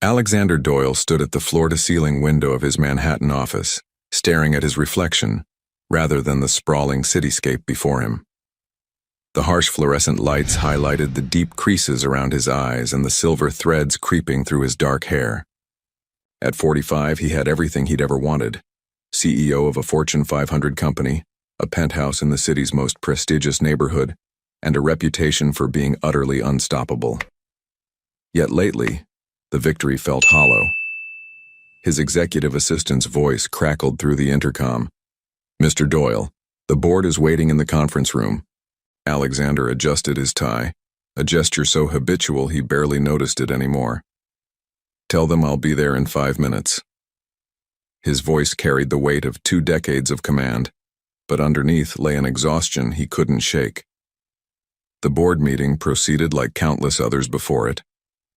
Alexander Doyle stood at the floor-to-ceiling window of his Manhattan office, staring at his reflection, rather than the sprawling cityscape before him. The harsh fluorescent lights highlighted the deep creases around his eyes and the silver threads creeping through his dark hair. At 45, he had everything he'd ever wanted: CEO of a Fortune 500 company, a penthouse in the city's most prestigious neighborhood, and a reputation for being utterly unstoppable. Yet lately, the victory felt hollow. His executive assistant's voice crackled through the intercom. "Mr. Doyle, the board is waiting in the conference room." Alexander adjusted his tie, a gesture so habitual he barely noticed it anymore. "Tell them I'll be there in 5 minutes." His voice carried the weight of 2 decades of command, but underneath lay an exhaustion he couldn't shake. The board meeting proceeded like countless others before it: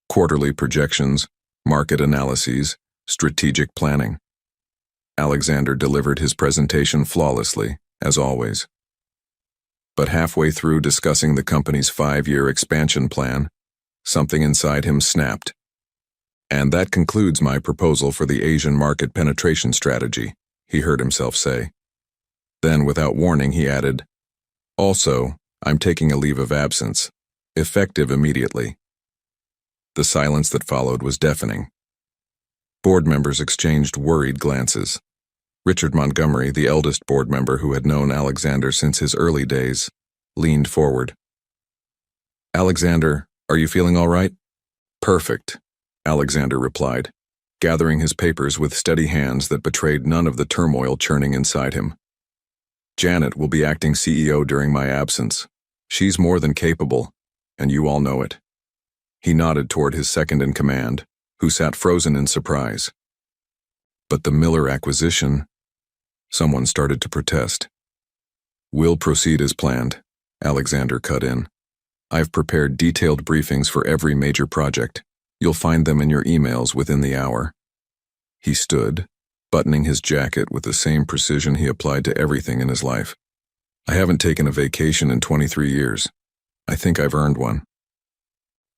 quarterly projections, market analyses, strategic planning. Alexander delivered his presentation flawlessly, as always. But halfway through discussing the company's 5-year expansion plan, something inside him snapped. "And that concludes my proposal for the Asian market penetration strategy," he heard himself say. Then, without warning, he added, "Also, I'm taking a leave of absence, effective immediately." The silence that followed was deafening. Board members exchanged worried glances. Richard Montgomery, the eldest board member who had known Alexander since his early days, leaned forward. "Alexander, are you feeling all right?" "Perfect," Alexander replied, gathering his papers with steady hands that betrayed none of the turmoil churning inside him. "Janet will be acting CEO during my absence. She's more than capable, and you all know it." He nodded toward his second-in-command, who sat frozen in surprise. "But the Miller acquisition—" Someone started to protest. "We'll proceed as planned," Alexander cut in. "I've prepared detailed briefings for every major project. You'll find them in your emails within the hour." He stood, buttoning his jacket with the same precision he applied to everything in his life. "I haven't taken a vacation in 23 years. I think I've earned one."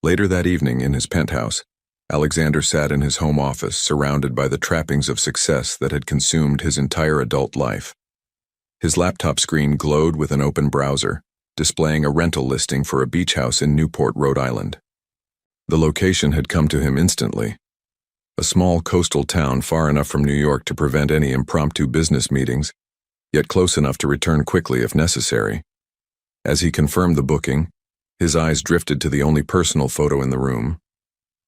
Later that evening, in his penthouse, Alexander sat in his home office, surrounded by the trappings of success that had consumed his entire adult life. His laptop screen glowed with an open browser, displaying a rental listing for a beach house in Newport, Rhode Island. The location had come to him instantly. A small coastal town far enough from New York to prevent any impromptu business meetings, yet close enough to return quickly if necessary. As he confirmed the booking, his eyes drifted to the only personal photo in the room: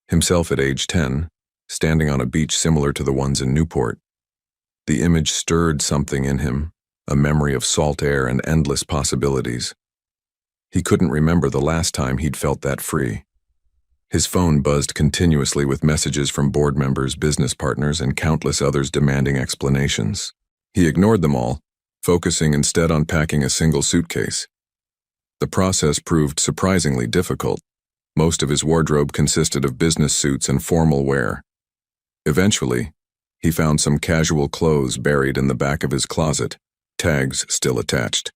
himself at age 10, standing on a beach similar to the ones in Newport. The image stirred something in him, a memory of salt air and endless possibilities. He couldn't remember the last time he'd felt that free. His phone buzzed continuously with messages from board members, business partners, and countless others demanding explanations. He ignored them all, focusing instead on packing a single suitcase. The process proved surprisingly difficult. Most of his wardrobe consisted of business suits and formal wear. Eventually, he found some casual clothes buried in the back of his closet, tags still attached.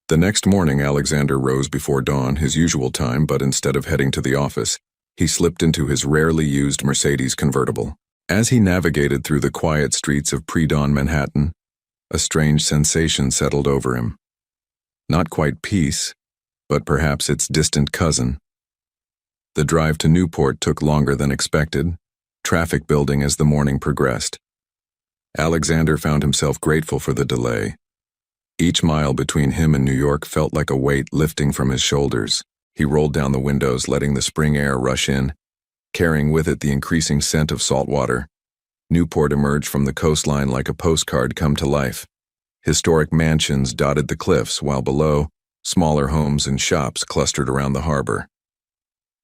The next morning, Alexander rose before dawn, his usual time, but instead of heading to the office, he slipped into his rarely used Mercedes convertible. As he navigated through the quiet streets of pre-dawn Manhattan, a strange sensation settled over him. Not quite peace, but perhaps its distant cousin. The drive to Newport took longer than expected, traffic building as the morning progressed. Alexander found himself grateful for the delay. Each mile between him and New York felt like a weight lifting from his shoulders. He rolled down the windows, letting the spring air rush in, carrying with it the increasing scent of salt water. Newport emerged from the coastline like a postcard come to life. Historic mansions dotted the cliffs, while below, smaller homes and shops clustered around the harbor.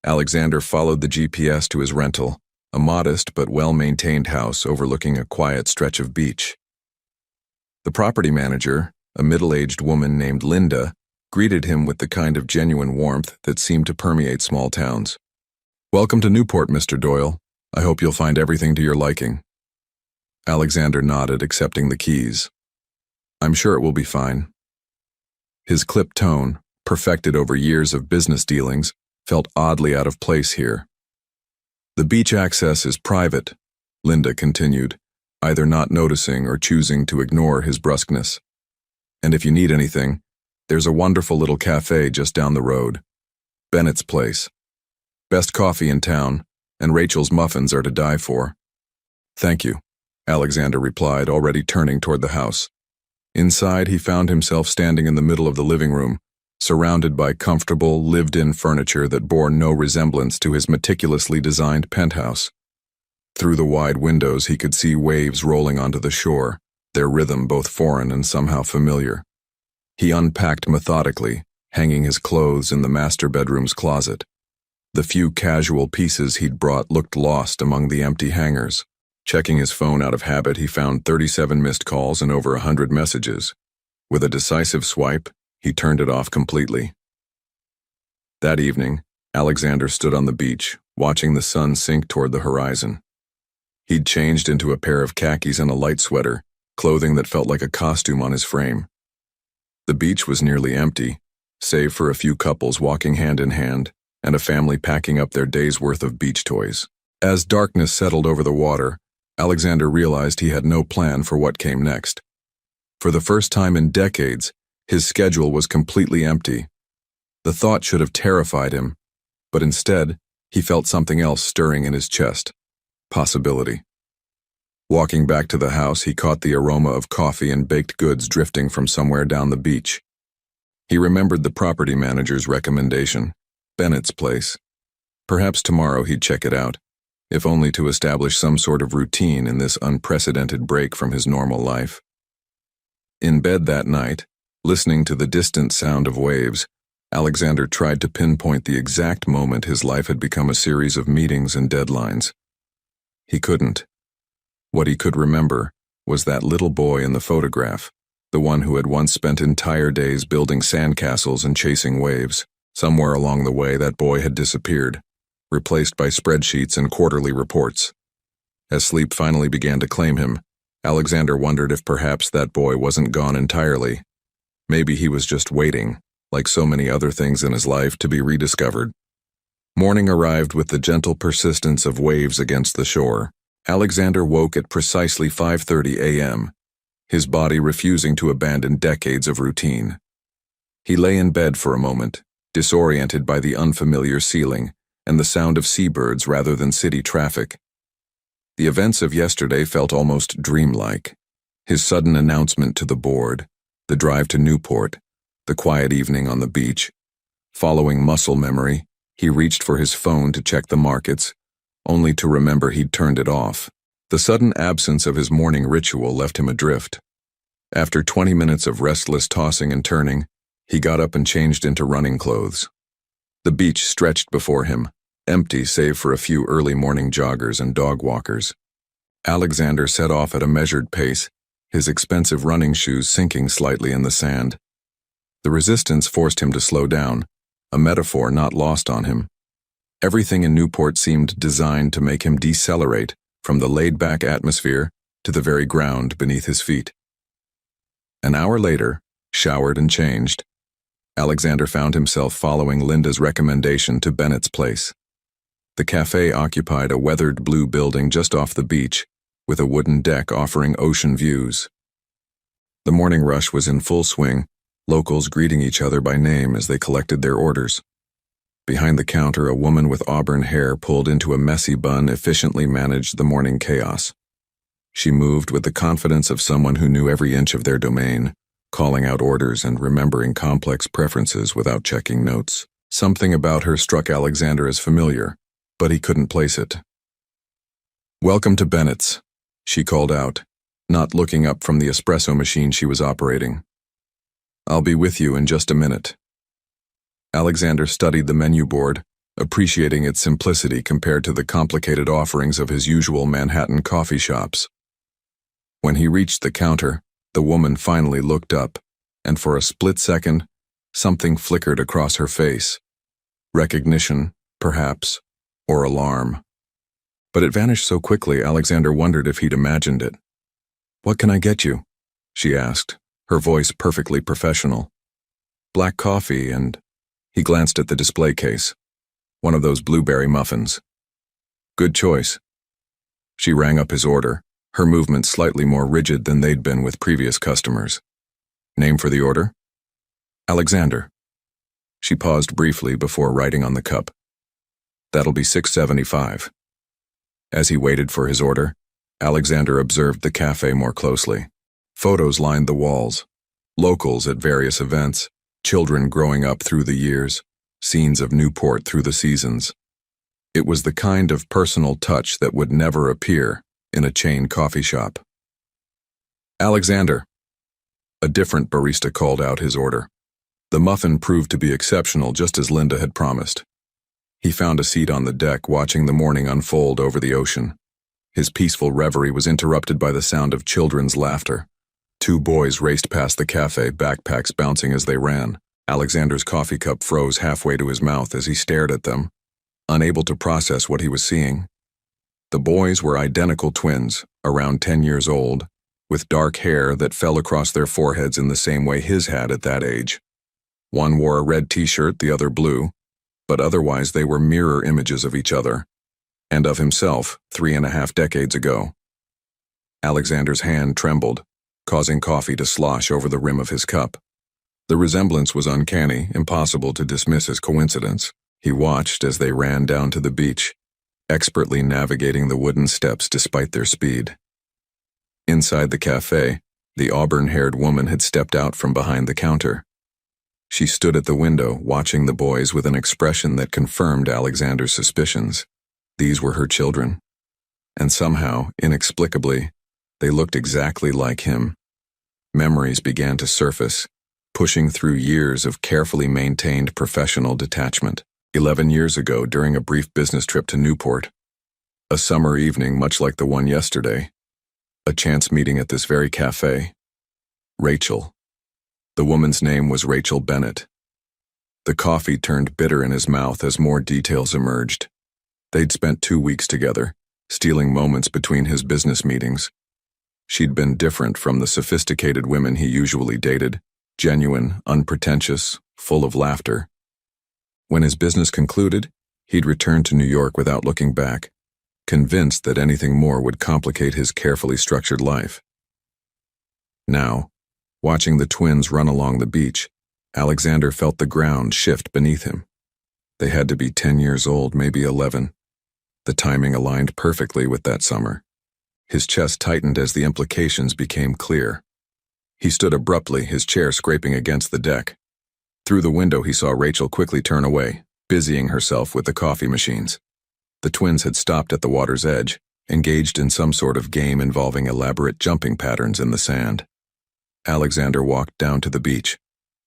Alexander followed the GPS to his rental, a modest but well-maintained house overlooking a quiet stretch of beach. The property manager, a middle-aged woman named Linda, greeted him with the kind of genuine warmth that seemed to permeate small towns. "Welcome to Newport, Mr. Doyle. I hope you'll find everything to your liking." Alexander nodded, accepting the keys. "I'm sure it will be fine." His clipped tone, perfected over years of business dealings, felt oddly out of place here. The beach access is private, Linda continued, either not noticing or choosing to ignore his brusqueness. And if you need anything, there's a wonderful little cafe just down the road. Bennett's Place. Best coffee in town, and Rachel's muffins are to die for. Thank you, Alexander replied, already turning toward the house. Inside, he found himself standing in the middle of the living room, surrounded by comfortable, lived-in furniture that bore no resemblance to his meticulously designed penthouse. Through the wide windows, he could see waves rolling onto the shore, their rhythm both foreign and somehow familiar. He unpacked methodically, hanging his clothes in the master bedroom's closet. The few casual pieces he'd brought looked lost among the empty hangers. Checking his phone out of habit, he found 37 missed calls and over 100 messages. With a decisive swipe, he turned it off completely. That evening, Alexander stood on the beach, watching the sun sink toward the horizon. He'd changed into a pair of khakis and a light sweater, clothing that felt like a costume on his frame. The beach was nearly empty, save for a few couples walking hand in hand and a family packing up their day's worth of beach toys. As darkness settled over the water, Alexander realized he had no plan for what came next. For the first time in decades, his schedule was completely empty. The thought should have terrified him, but instead, he felt something else stirring in his chest. Possibility. Walking back to the house, he caught the aroma of coffee and baked goods drifting from somewhere down the beach. He remembered the property manager's recommendation, Bennett's Place. Perhaps tomorrow he'd check it out, if only to establish some sort of routine in this unprecedented break from his normal life. In bed that night, listening to the distant sound of waves, Alexander tried to pinpoint the exact moment his life had become a series of meetings and deadlines. He couldn't. What he could remember was that little boy in the photograph, the one who had once spent entire days building sandcastles and chasing waves. Somewhere along the way, that boy had disappeared, replaced by spreadsheets and quarterly reports. As sleep finally began to claim him, Alexander wondered if perhaps that boy wasn't gone entirely. Maybe he was just waiting, like so many other things in his life, to be rediscovered. Morning arrived with the gentle persistence of waves against the shore. Alexander woke at precisely 5:30 a.m., his body refusing to abandon decades of routine. He lay in bed for a moment, disoriented by the unfamiliar ceiling and the sound of seabirds rather than city traffic. The events of yesterday felt almost dreamlike. His sudden announcement to the board, the drive to Newport, the quiet evening on the beach. Following muscle memory, he reached for his phone to check the markets, only to remember he'd turned it off. The sudden absence of his morning ritual left him adrift. After 20 minutes of restless tossing and turning, he got up and changed into running clothes. The beach stretched before him, empty save for a few early morning joggers and dog walkers. Alexander set off at a measured pace, his expensive running shoes sinking slightly in the sand. The resistance forced him to slow down, a metaphor not lost on him. Everything in Newport seemed designed to make him decelerate from the laid-back atmosphere to the very ground beneath his feet. An hour later, showered and changed, Alexander found himself following Linda's recommendation to Bennett's Place. The cafe occupied a weathered blue building just off the beach, with a wooden deck offering ocean views. The morning rush was in full swing, locals greeting each other by name as they collected their orders. Behind the counter, a woman with auburn hair pulled into a messy bun efficiently managed the morning chaos. She moved with the confidence of someone who knew every inch of their domain, calling out orders and remembering complex preferences without checking notes. Something about her struck Alexander as familiar, but he couldn't place it. "Welcome to Bennett's," she called out, not looking up from the espresso machine she was operating. "I'll be with you in just a minute." Alexander studied the menu board, appreciating its simplicity compared to the complicated offerings of his usual Manhattan coffee shops. When he reached the counter, the woman finally looked up, and for a split second, something flickered across her face. Recognition, perhaps, or alarm. But it vanished so quickly, Alexander wondered if he'd imagined it. "What can I get you?" she asked, her voice perfectly professional. "Black coffee and..." He glanced at the display case. "One of those blueberry muffins." Good choice. She rang up his order, her movements slightly more rigid than they'd been with previous customers. Name for the order? Alexander. She paused briefly before writing on the cup. That'll be $6.75. As he waited for his order, Alexander observed the cafe more closely. Photos lined the walls. Locals at various events, children growing up through the years, scenes of Newport through the seasons. It was the kind of personal touch that would never appear in a chain coffee shop. Alexander. A different barista called out his order. The muffin proved to be exceptional, just as Linda had promised. He found a seat on the deck, watching the morning unfold over the ocean. His peaceful reverie was interrupted by the sound of children's laughter. Two boys raced past the cafe, backpacks bouncing as they ran. Alexander's coffee cup froze halfway to his mouth as he stared at them, unable to process what he was seeing. The boys were identical twins, around 10 years old, with dark hair that fell across their foreheads in the same way his had at that age. One wore a red t-shirt, the other blue, but otherwise they were mirror images of each other, and of himself 3.5 decades ago. Alexander's hand trembled, causing coffee to slosh over the rim of his cup. The resemblance was uncanny, impossible to dismiss as coincidence. He watched as they ran down to the beach, expertly navigating the wooden steps despite their speed. Inside the cafe, the auburn-haired woman had stepped out from behind the counter. She stood at the window, watching the boys with an expression that confirmed Alexander's suspicions. These were her children. And somehow, inexplicably, they looked exactly like him. Memories began to surface, pushing through years of carefully maintained professional detachment. 11 years ago, during a brief business trip to Newport. A summer evening much like the one yesterday. A chance meeting at this very cafe. Rachel. The woman's name was Rachel Bennett. The coffee turned bitter in his mouth as more details emerged. They'd spent 2 weeks together, stealing moments between his business meetings. She'd been different from the sophisticated women he usually dated, genuine, unpretentious, full of laughter. When his business concluded, he'd returned to New York without looking back, convinced that anything more would complicate his carefully structured life. Now, watching the twins run along the beach, Alexander felt the ground shift beneath him. They had to be 10 years old, maybe 11. The timing aligned perfectly with that summer. His chest tightened as the implications became clear. He stood abruptly, his chair scraping against the deck. Through the window he saw Rachel quickly turn away, busying herself with the coffee machines. The twins had stopped at the water's edge, engaged in some sort of game involving elaborate jumping patterns in the sand. Alexander walked down to the beach,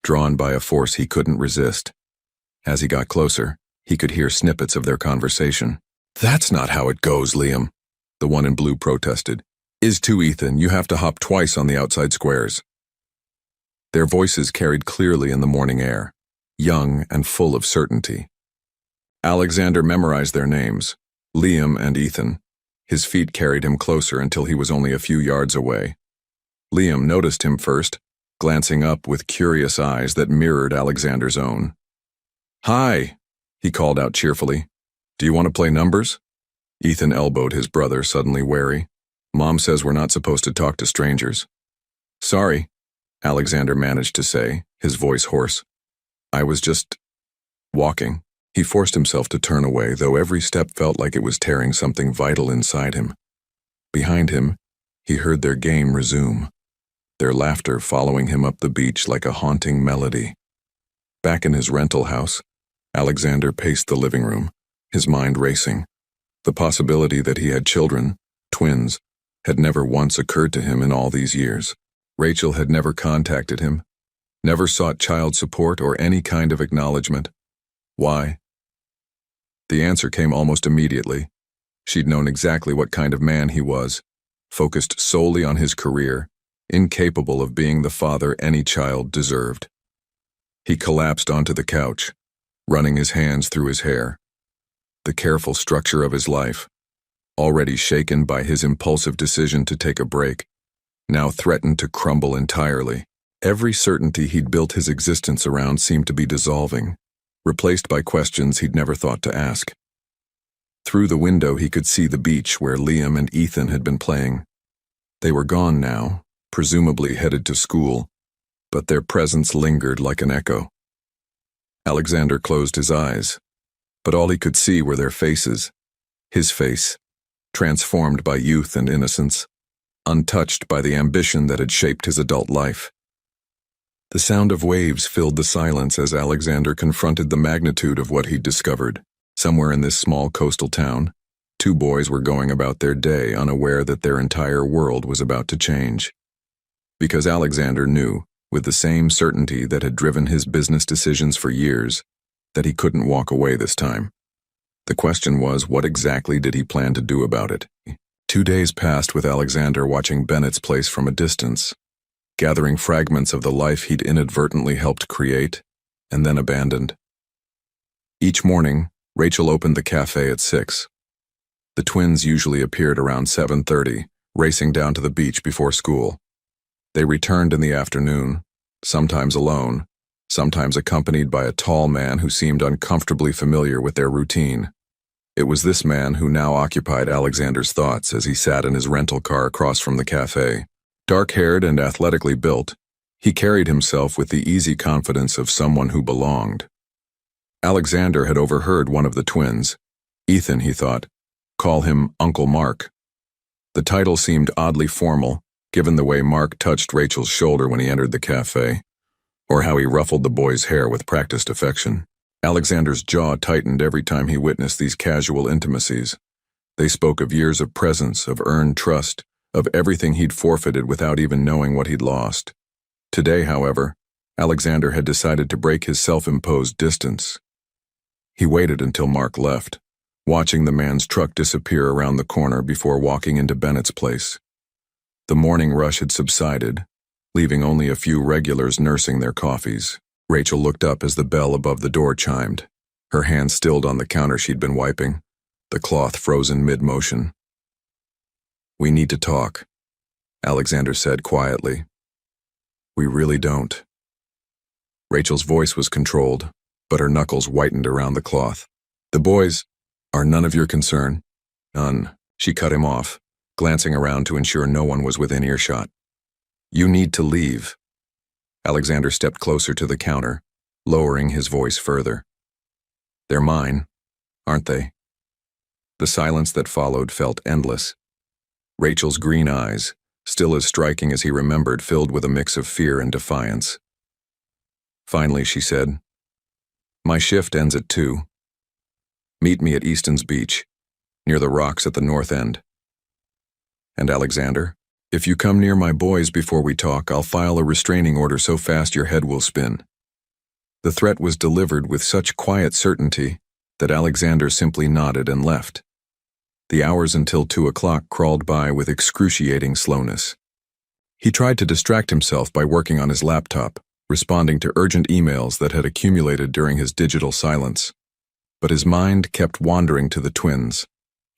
drawn by a force he couldn't resist. As he got closer, he could hear snippets of their conversation. "That's not how it goes, Liam," the one in blue protested. "Is to Ethan, you have to hop twice on the outside squares." Their voices carried clearly in the morning air, young and full of certainty. Alexander memorized their names, Liam and Ethan. His feet carried him closer until he was only a few yards away. Liam noticed him first, glancing up with curious eyes that mirrored Alexander's own. "Hi," he called out cheerfully. "Do you want to play numbers?" Ethan elbowed his brother, suddenly wary. "Mom says we're not supposed to talk to strangers." "Sorry," Alexander managed to say, his voice hoarse. "I was just walking." He forced himself to turn away, though every step felt like it was tearing something vital inside him. Behind him, he heard their game resume, their laughter following him up the beach like a haunting melody. Back in his rental house, Alexander paced the living room, his mind racing. The possibility that he had children, twins, had never once occurred to him in all these years. Rachel had never contacted him, never sought child support or any kind of acknowledgement. Why? The answer came almost immediately. She'd known exactly what kind of man he was, focused solely on his career, incapable of being the father any child deserved. He collapsed onto the couch, running his hands through his hair. The careful structure of his life, already shaken by his impulsive decision to take a break, now threatened to crumble entirely. Every certainty he'd built his existence around seemed to be dissolving, replaced by questions he'd never thought to ask. Through the window he could see the beach where Liam and Ethan had been playing. They were gone now, presumably headed to school, but their presence lingered like an echo. Alexander closed his eyes, but all he could see were their faces. His face, transformed by youth and innocence, untouched by the ambition that had shaped his adult life. The sound of waves filled the silence as Alexander confronted the magnitude of what he'd discovered. Somewhere in this small coastal town, two boys were going about their day unaware that their entire world was about to change. Because Alexander knew, with the same certainty that had driven his business decisions for years, that he couldn't walk away this time. The question was, what exactly did he plan to do about it? 2 days passed with Alexander watching Bennett's place from a distance, gathering fragments of the life he'd inadvertently helped create and then abandoned. Each morning, Rachel opened the cafe at 6. The twins usually appeared around 7:30, racing down to the beach before school. They returned in the afternoon, sometimes alone, sometimes accompanied by a tall man who seemed uncomfortably familiar with their routine. It was this man who now occupied Alexander's thoughts as he sat in his rental car across from the cafe. Dark-haired and athletically built, he carried himself with the easy confidence of someone who belonged. Alexander had overheard one of the twins, Ethan, he thought, call him Uncle Mark. The title seemed oddly formal, given the way Mark touched Rachel's shoulder when he entered the cafe, or how he ruffled the boy's hair with practiced affection. Alexander's jaw tightened every time he witnessed these casual intimacies. They spoke of years of presence, of earned trust, of everything he'd forfeited without even knowing what he'd lost. Today, however, Alexander had decided to break his self-imposed distance. He waited until Mark left, watching the man's truck disappear around the corner before walking into Bennett's place. The morning rush had subsided, leaving only a few regulars nursing their coffees. Rachel looked up as the bell above the door chimed, her hand stilled on the counter she'd been wiping, the cloth frozen mid-motion. "We need to talk," Alexander said quietly. "We really don't." Rachel's voice was controlled, but her knuckles whitened around the cloth. "The boys are none of your concern." "None," she cut him off, glancing around to ensure no one was within earshot. "You need to leave." Alexander stepped closer to the counter, lowering his voice further. "They're mine, aren't they?" The silence that followed felt endless. Rachel's green eyes, still as striking as he remembered, filled with a mix of fear and defiance. Finally, she said, "My shift ends at 2. Meet me at Easton's Beach, near the rocks at the north end. And Alexander, if you come near my boys before we talk, I'll file a restraining order so fast your head will spin." The threat was delivered with such quiet certainty that Alexander simply nodded and left. The hours until 2 o'clock crawled by with excruciating slowness. He tried to distract himself by working on his laptop, responding to urgent emails that had accumulated during his digital silence. But his mind kept wandering to the twins,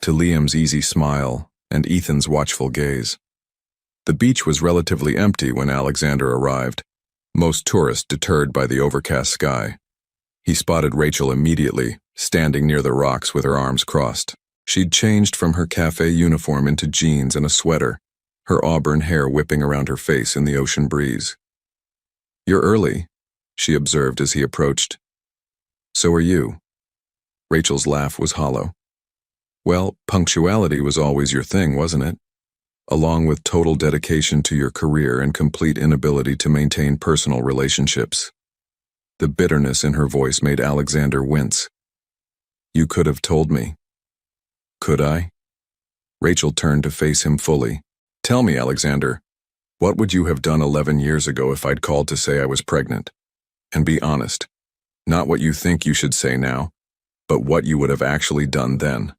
to Liam's easy smile and Ethan's watchful gaze. The beach was relatively empty when Alexander arrived, most tourists deterred by the overcast sky. He spotted Rachel immediately, standing near the rocks with her arms crossed. She'd changed from her cafe uniform into jeans and a sweater, her auburn hair whipping around her face in the ocean breeze. "You're early," she observed as he approached. "So are you." Rachel's laugh was hollow. "Well, punctuality was always your thing, wasn't it? Along with total dedication to your career and complete inability to maintain personal relationships." The bitterness in her voice made Alexander wince. "You could have told me." "Could I?" Rachel turned to face him fully. "Tell me, Alexander, what would you have done 11 years ago if I'd called to say I was pregnant? And be honest, not what you think you should say now, but what you would have actually done then."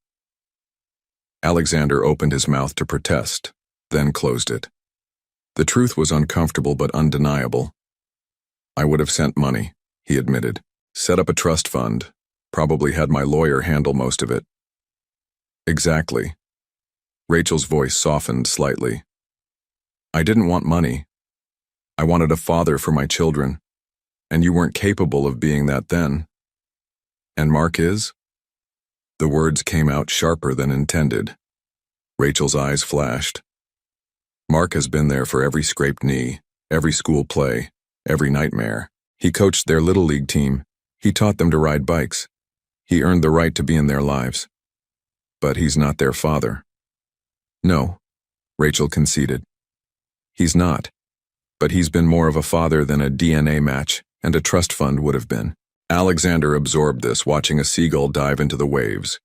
Alexander opened his mouth to protest, then closed it. The truth was uncomfortable but undeniable. "I would have sent money," he admitted. "Set up a trust fund, probably had my lawyer handle most of it." "Exactly." Rachel's voice softened slightly. "I didn't want money. I wanted a father for my children, and you weren't capable of being that then." "And Mark is?" The words came out sharper than intended. Rachel's eyes flashed. Mark has been there for every scraped knee, every school play, every nightmare. He coached their little league team. He taught them to ride bikes. He earned the right to be in their lives. But he's not their father. No, Rachel conceded. He's not. But he's been more of a father than a DNA match and a trust fund would have been. Alexander absorbed this, watching a seagull dive into the waves.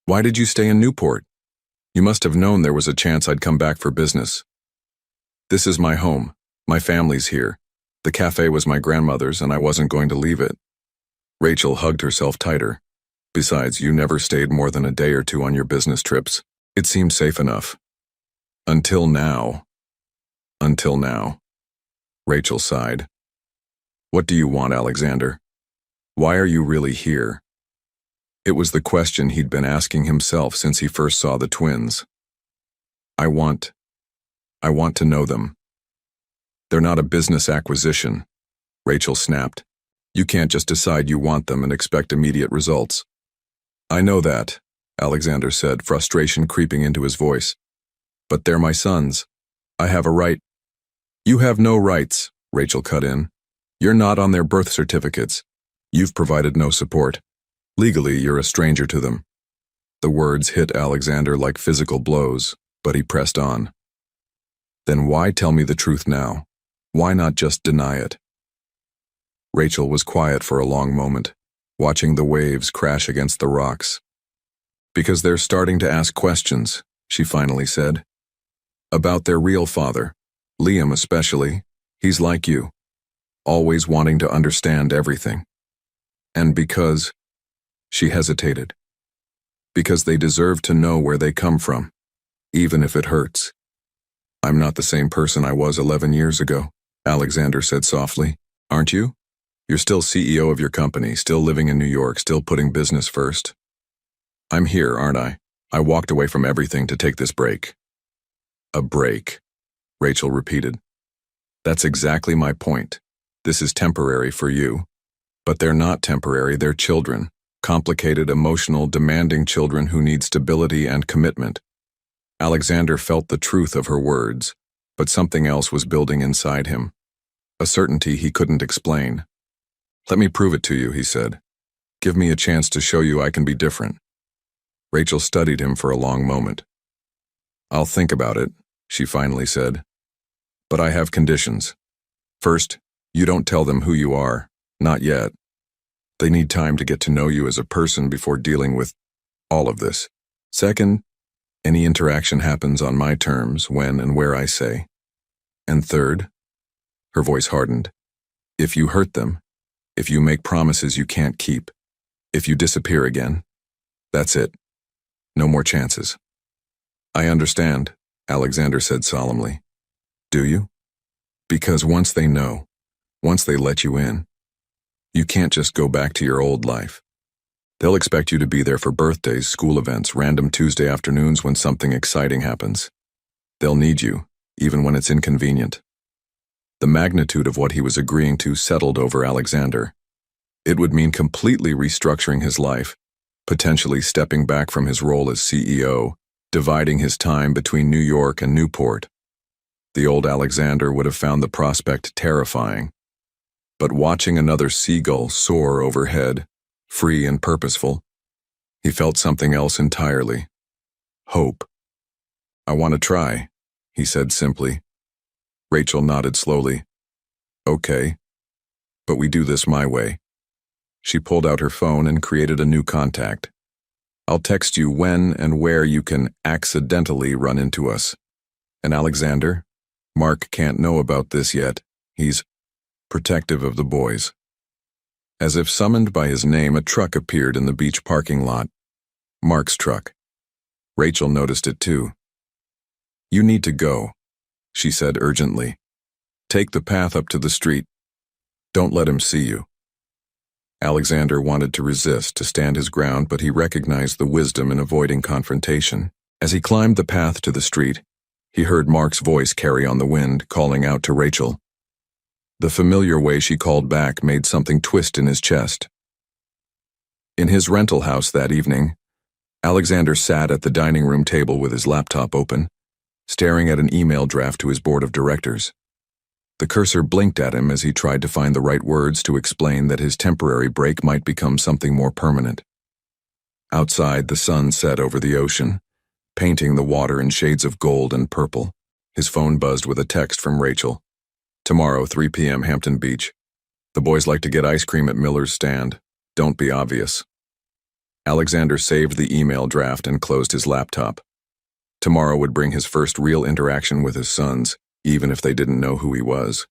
Why did you stay in Newport? You must have known there was a chance I'd come back for business. This is my home. My family's here. The cafe was my grandmother's and I wasn't going to leave it. Rachel hugged herself tighter. Besides, you never stayed more than a day or two on your business trips. It seemed safe enough. Until now. Until now. Rachel sighed. What do you want, Alexander? Why are you really here? It was the question he'd been asking himself since he first saw the twins. I want to know them. They're not a business acquisition, Rachel snapped. You can't just decide you want them and expect immediate results. I know that, Alexander said, frustration creeping into his voice. But they're my sons. I have a right. You have no rights, Rachel cut in. You're not on their birth certificates. You've provided no support. Legally, you're a stranger to them. The words hit Alexander like physical blows, but he pressed on. Then why tell me the truth now? Why not just deny it? Rachel was quiet for a long moment, watching the waves crash against the rocks. Because they're starting to ask questions, she finally said. About their real father, Liam especially. He's like you, always wanting to understand everything. And because, she hesitated. Because they deserve to know where they come from, even if it hurts. I'm not the same person I was 11 years ago, Alexander said softly. Aren't you? You're still CEO of your company, still living in New York, still putting business first. I'm here, aren't I? I walked away from everything to take this break. A break, Rachel repeated. That's exactly my point. This is temporary for you. But they're not temporary, they're children. Complicated, emotional, demanding children who need stability and commitment. Alexander felt the truth of her words, but something else was building inside him. A certainty he couldn't explain. Let me prove it to you, he said. Give me a chance to show you I can be different. Rachel studied him for a long moment. I'll think about it, she finally said. But I have conditions. First, you don't tell them who you are, not yet. They need time to get to know you as a person before dealing with all of this. Second, any interaction happens on my terms, when and where I say. And third, her voice hardened, if you hurt them, if you make promises you can't keep, if you disappear again, that's it. No more chances. I understand, Alexander said solemnly. Do you? Because once they know, once they let you in, you can't just go back to your old life. They'll expect you to be there for birthdays, school events, random Tuesday afternoons when something exciting happens. They'll need you, even when it's inconvenient. The magnitude of what he was agreeing to settled over Alexander. It would mean completely restructuring his life, potentially stepping back from his role as CEO, dividing his time between New York and Newport. The old Alexander would have found the prospect terrifying. But watching another seagull soar overhead, free and purposeful, he felt something else entirely. Hope. I want to try, he said simply. Rachel nodded slowly. Okay. But we do this my way. She pulled out her phone and created a new contact. I'll text you when and where you can accidentally run into us. And Alexander? Mark can't know about this yet. He's protective of the boys. As if summoned by his name, a truck appeared in the beach parking lot. Mark's truck. Rachel noticed it too. You need to go, she said urgently. Take the path up to the street. Don't let him see you. Alexander wanted to resist, to stand his ground, but he recognized the wisdom in avoiding confrontation. As he climbed the path to the street, he heard Mark's voice carry on the wind, calling out to Rachel. The familiar way she called back made something twist in his chest. In his rental house that evening, Alexander sat at the dining room table with his laptop open, staring at an email draft to his board of directors. The cursor blinked at him as he tried to find the right words to explain that his temporary break might become something more permanent. Outside, the sun set over the ocean, painting the water in shades of gold and purple. His phone buzzed with a text from Rachel. Tomorrow, 3 p.m. Hampton Beach. The boys like to get ice cream at Miller's stand. Don't be obvious. Alexander saved the email draft and closed his laptop. Tomorrow would bring his first real interaction with his sons, even if they didn't know who he was.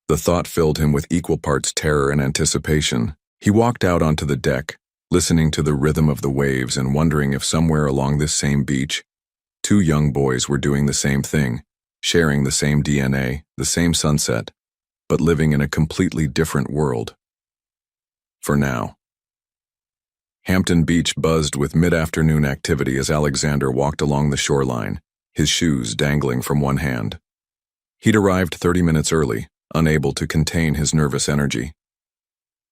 The thought filled him with equal parts terror and anticipation. He walked out onto the deck, listening to the rhythm of the waves and wondering if somewhere along this same beach, two young boys were doing the same thing, sharing the same DNA, the same sunset, but living in a completely different world. For now. Hampton Beach buzzed with mid-afternoon activity as Alexander walked along the shoreline, his shoes dangling from one hand. He'd arrived 30 minutes early, unable to contain his nervous energy.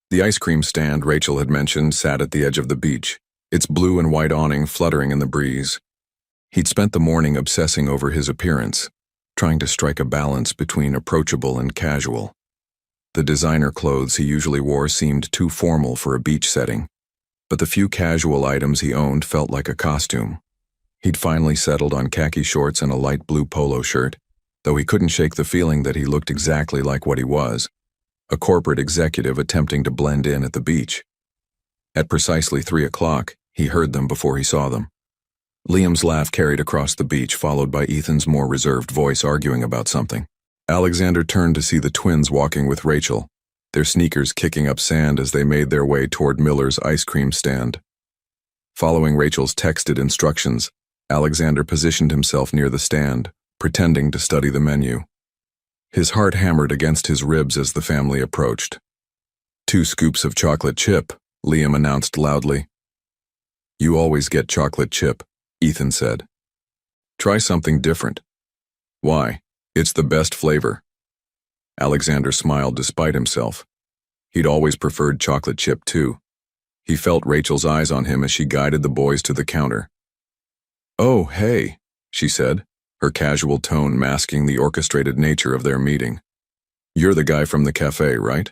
The ice cream stand Rachel had mentioned sat at the edge of the beach, its blue and white awning fluttering in the breeze. He'd spent the morning obsessing over his appearance, trying to strike a balance between approachable and casual. The designer clothes he usually wore seemed too formal for a beach setting, but the few casual items he owned felt like a costume. He'd finally settled on khaki shorts and a light blue polo shirt, though he couldn't shake the feeling that he looked exactly like what he was, a corporate executive attempting to blend in at the beach. At precisely 3 o'clock, he heard them before he saw them. Liam's laugh carried across the beach, followed by Ethan's more reserved voice arguing about something. Alexander turned to see the twins walking with Rachel, their sneakers kicking up sand as they made their way toward Miller's ice cream stand. Following Rachel's texted instructions, Alexander positioned himself near the stand, pretending to study the menu. His heart hammered against his ribs as the family approached. 2 scoops of chocolate chip, Liam announced loudly. You always get chocolate chip, Ethan said. Try something different. Why? It's the best flavor. Alexander smiled despite himself. He'd always preferred chocolate chip too. He felt Rachel's eyes on him as she guided the boys to the counter. Oh, hey, she said, her casual tone masking the orchestrated nature of their meeting. You're the guy from the cafe, right?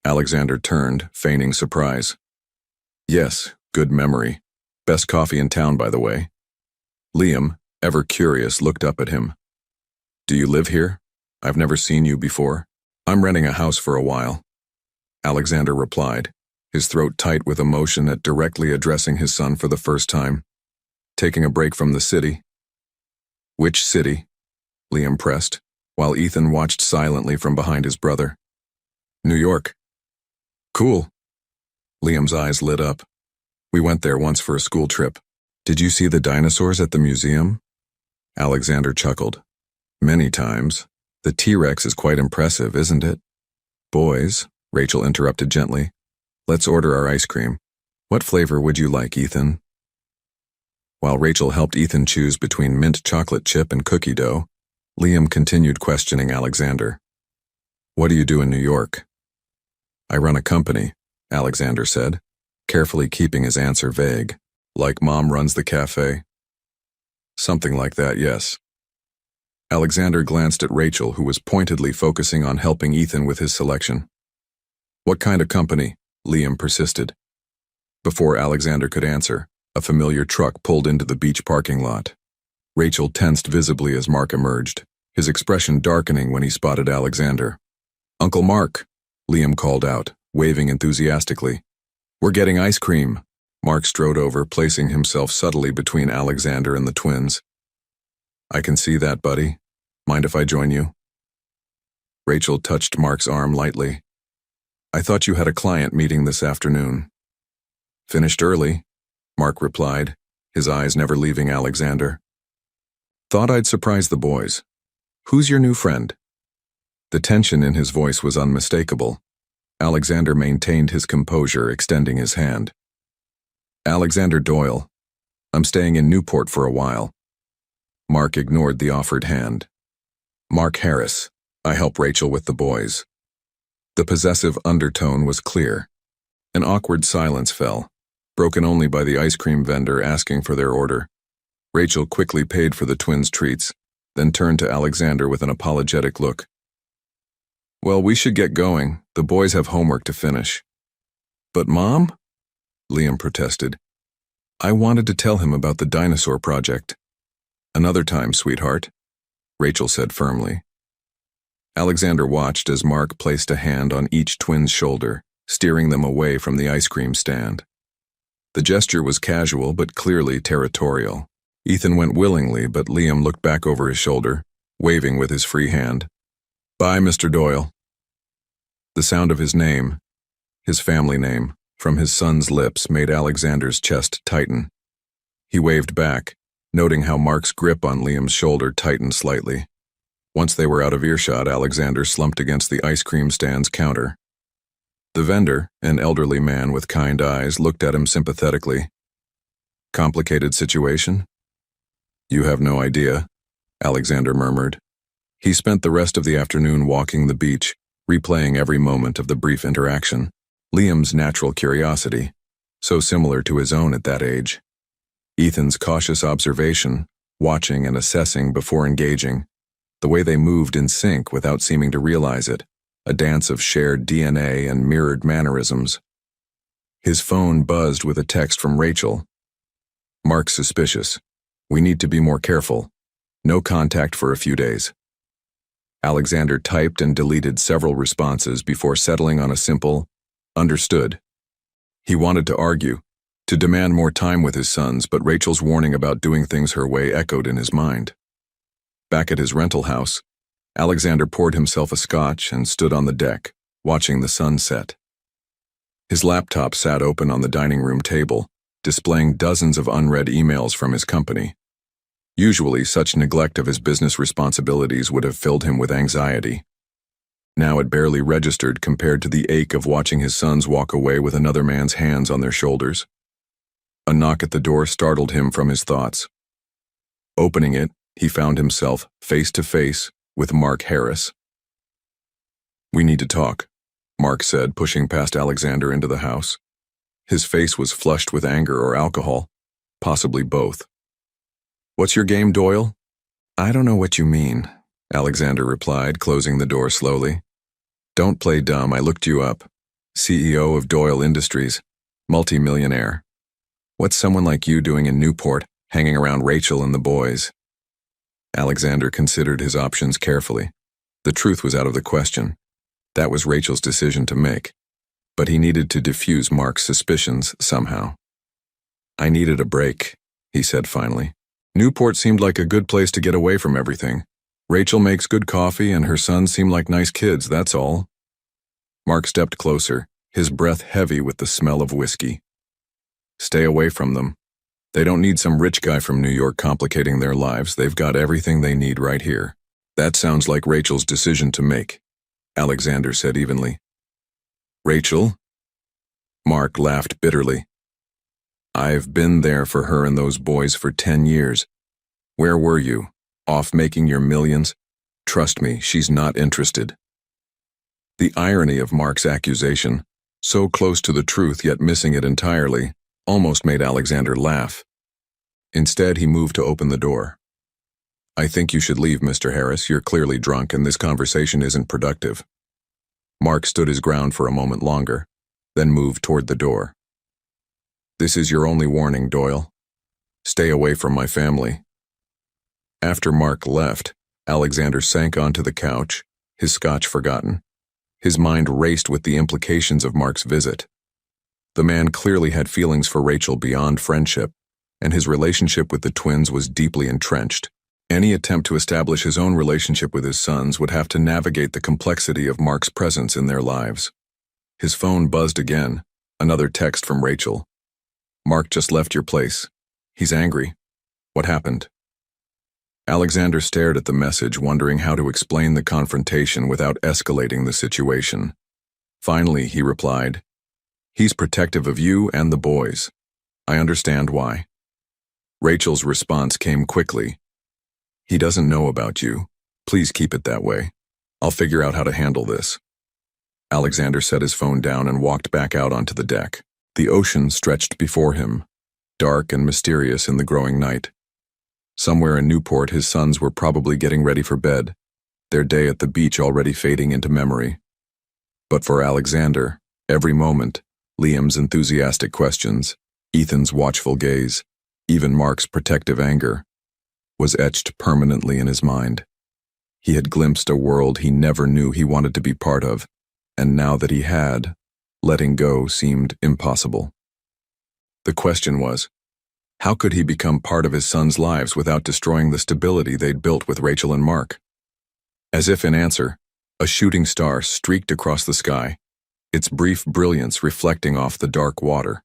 Alexander turned, feigning surprise. Yes, good memory. Best coffee in town, by the way. Liam, ever curious, looked up at him. Do you live here? I've never seen you before. I'm renting a house for a while. Alexander replied, his throat tight with emotion at directly addressing his son for the first time. Taking a break from the city. Which city? Liam pressed, while Ethan watched silently from behind his brother. New York. Cool. Liam's eyes lit up. We went there once for a school trip. Did you see the dinosaurs at the museum? Alexander chuckled. Many times. The T-Rex is quite impressive, isn't it? Boys, Rachel interrupted gently. Let's order our ice cream. What flavor would you like, Ethan? While Rachel helped Ethan choose between mint chocolate chip and cookie dough, Liam continued questioning Alexander. What do you do in New York? I run a company, Alexander said, carefully keeping his answer vague. Like Mom runs the cafe? Something like that, yes. Alexander glanced at Rachel, who was pointedly focusing on helping Ethan with his selection. What kind of company? Liam persisted. Before Alexander could answer, a familiar truck pulled into the beach parking lot. Rachel tensed visibly as Mark emerged, his expression darkening when he spotted Alexander. Uncle Mark, Liam called out, waving enthusiastically. We're getting ice cream. Mark strode over, placing himself subtly between Alexander and the twins. I can see that, buddy. Mind if I join you? Rachel touched Mark's arm lightly. I thought you had a client meeting this afternoon. Finished early, Mark replied, his eyes never leaving Alexander. Thought I'd surprise the boys. Who's your new friend? The tension in his voice was unmistakable. Alexander maintained his composure, extending his hand. Alexander Doyle. I'm staying in Newport for a while. Mark ignored the offered hand. Mark Harris. I help Rachel with the boys. The possessive undertone was clear. An awkward silence fell, broken only by the ice cream vendor asking for their order. Rachel quickly paid for the twins' treats, then turned to Alexander with an apologetic look. "Well, we should get going. The boys have homework to finish." "But Mom?" Liam protested. "I wanted to tell him about the dinosaur project." "Another time, sweetheart," Rachel said firmly. Alexander watched as Mark placed a hand on each twin's shoulder, steering them away from the ice cream stand. The gesture was casual but clearly territorial. Ethan went willingly, but Liam looked back over his shoulder, waving with his free hand. "Bye, Mr. Doyle." The sound of his name, his family name, from his son's lips made Alexander's chest tighten. He waved back, noting how Mark's grip on Liam's shoulder tightened slightly. Once they were out of earshot, Alexander slumped against the ice cream stand's counter. The vendor, an elderly man with kind eyes, looked at him sympathetically. "Complicated situation?" "You have no idea," Alexander murmured. He spent the rest of the afternoon walking the beach, replaying every moment of the brief interaction. Liam's natural curiosity, so similar to his own at that age. Ethan's cautious observation, watching and assessing before engaging. The way they moved in sync without seeming to realize it, a dance of shared DNA and mirrored mannerisms. His phone buzzed with a text from Rachel. "Mark's suspicious. We need to be more careful. No contact for a few days." Alexander typed and deleted several responses before settling on a simple, "Understood." He wanted to argue, to demand more time with his sons, but Rachel's warning about doing things her way echoed in his mind. Back at his rental house, Alexander poured himself a scotch and stood on the deck, watching the sun set. His laptop sat open on the dining room table, displaying dozens of unread emails from his company. Usually, such neglect of his business responsibilities would have filled him with anxiety. Now it barely registered compared to the ache of watching his sons walk away with another man's hands on their shoulders. A knock at the door startled him from his thoughts. Opening it, he found himself face to face with Mark Harris. "We need to talk," Mark said, pushing past Alexander into the house. His face was flushed with anger or alcohol, possibly both. "What's your game, Doyle?" "I don't know what you mean," Alexander replied, closing the door slowly. "Don't play dumb. I looked you up. CEO of Doyle Industries, multi-millionaire. What's someone like you doing in Newport, hanging around Rachel and the boys?" Alexander considered his options carefully. The truth was out of the question. That was Rachel's decision to make. But he needed to diffuse Mark's suspicions somehow. "I needed a break," he said finally. "Newport seemed like a good place to get away from everything. Rachel makes good coffee and her sons seem like nice kids, that's all." Mark stepped closer, his breath heavy with the smell of whiskey. "Stay away from them. They don't need some rich guy from New York complicating their lives. They've got everything they need right here." "That sounds like Rachel's decision to make," Alexander said evenly. "Rachel?" Mark laughed bitterly. "I've been there for her and those boys for 10 years. Where were you? Off making your millions? Trust me, she's not interested." The irony of Mark's accusation, so close to the truth yet missing it entirely, almost made Alexander laugh. Instead, he moved to open the door. "I think you should leave, Mr. Harris. You're clearly drunk and this conversation isn't productive." Mark stood his ground for a moment longer, then moved toward the door. "This is your only warning, Doyle. Stay away from my family." After Mark left, Alexander sank onto the couch, his scotch forgotten. His mind raced with the implications of Mark's visit. The man clearly had feelings for Rachel beyond friendship, and his relationship with the twins was deeply entrenched. Any attempt to establish his own relationship with his sons would have to navigate the complexity of Mark's presence in their lives. His phone buzzed again, another text from Rachel. "Mark just left your place. He's angry. What happened?" Alexander stared at the message, wondering how to explain the confrontation without escalating the situation. Finally, he replied, "He's protective of you and the boys. I understand why." Rachel's response came quickly. "He doesn't know about you. Please keep it that way. I'll figure out how to handle this." Alexander set his phone down and walked back out onto the deck. The ocean stretched before him, dark and mysterious in the growing night. Somewhere in Newport, his sons were probably getting ready for bed, their day at the beach already fading into memory. But for Alexander, every moment, Liam's enthusiastic questions, Ethan's watchful gaze, even Mark's protective anger, was etched permanently in his mind. He had glimpsed a world he never knew he wanted to be part of, and now that he had, letting go seemed impossible. The question was, how could he become part of his sons' lives without destroying the stability they'd built with Rachel and Mark? As if in answer, a shooting star streaked across the sky, its brief brilliance reflecting off the dark water.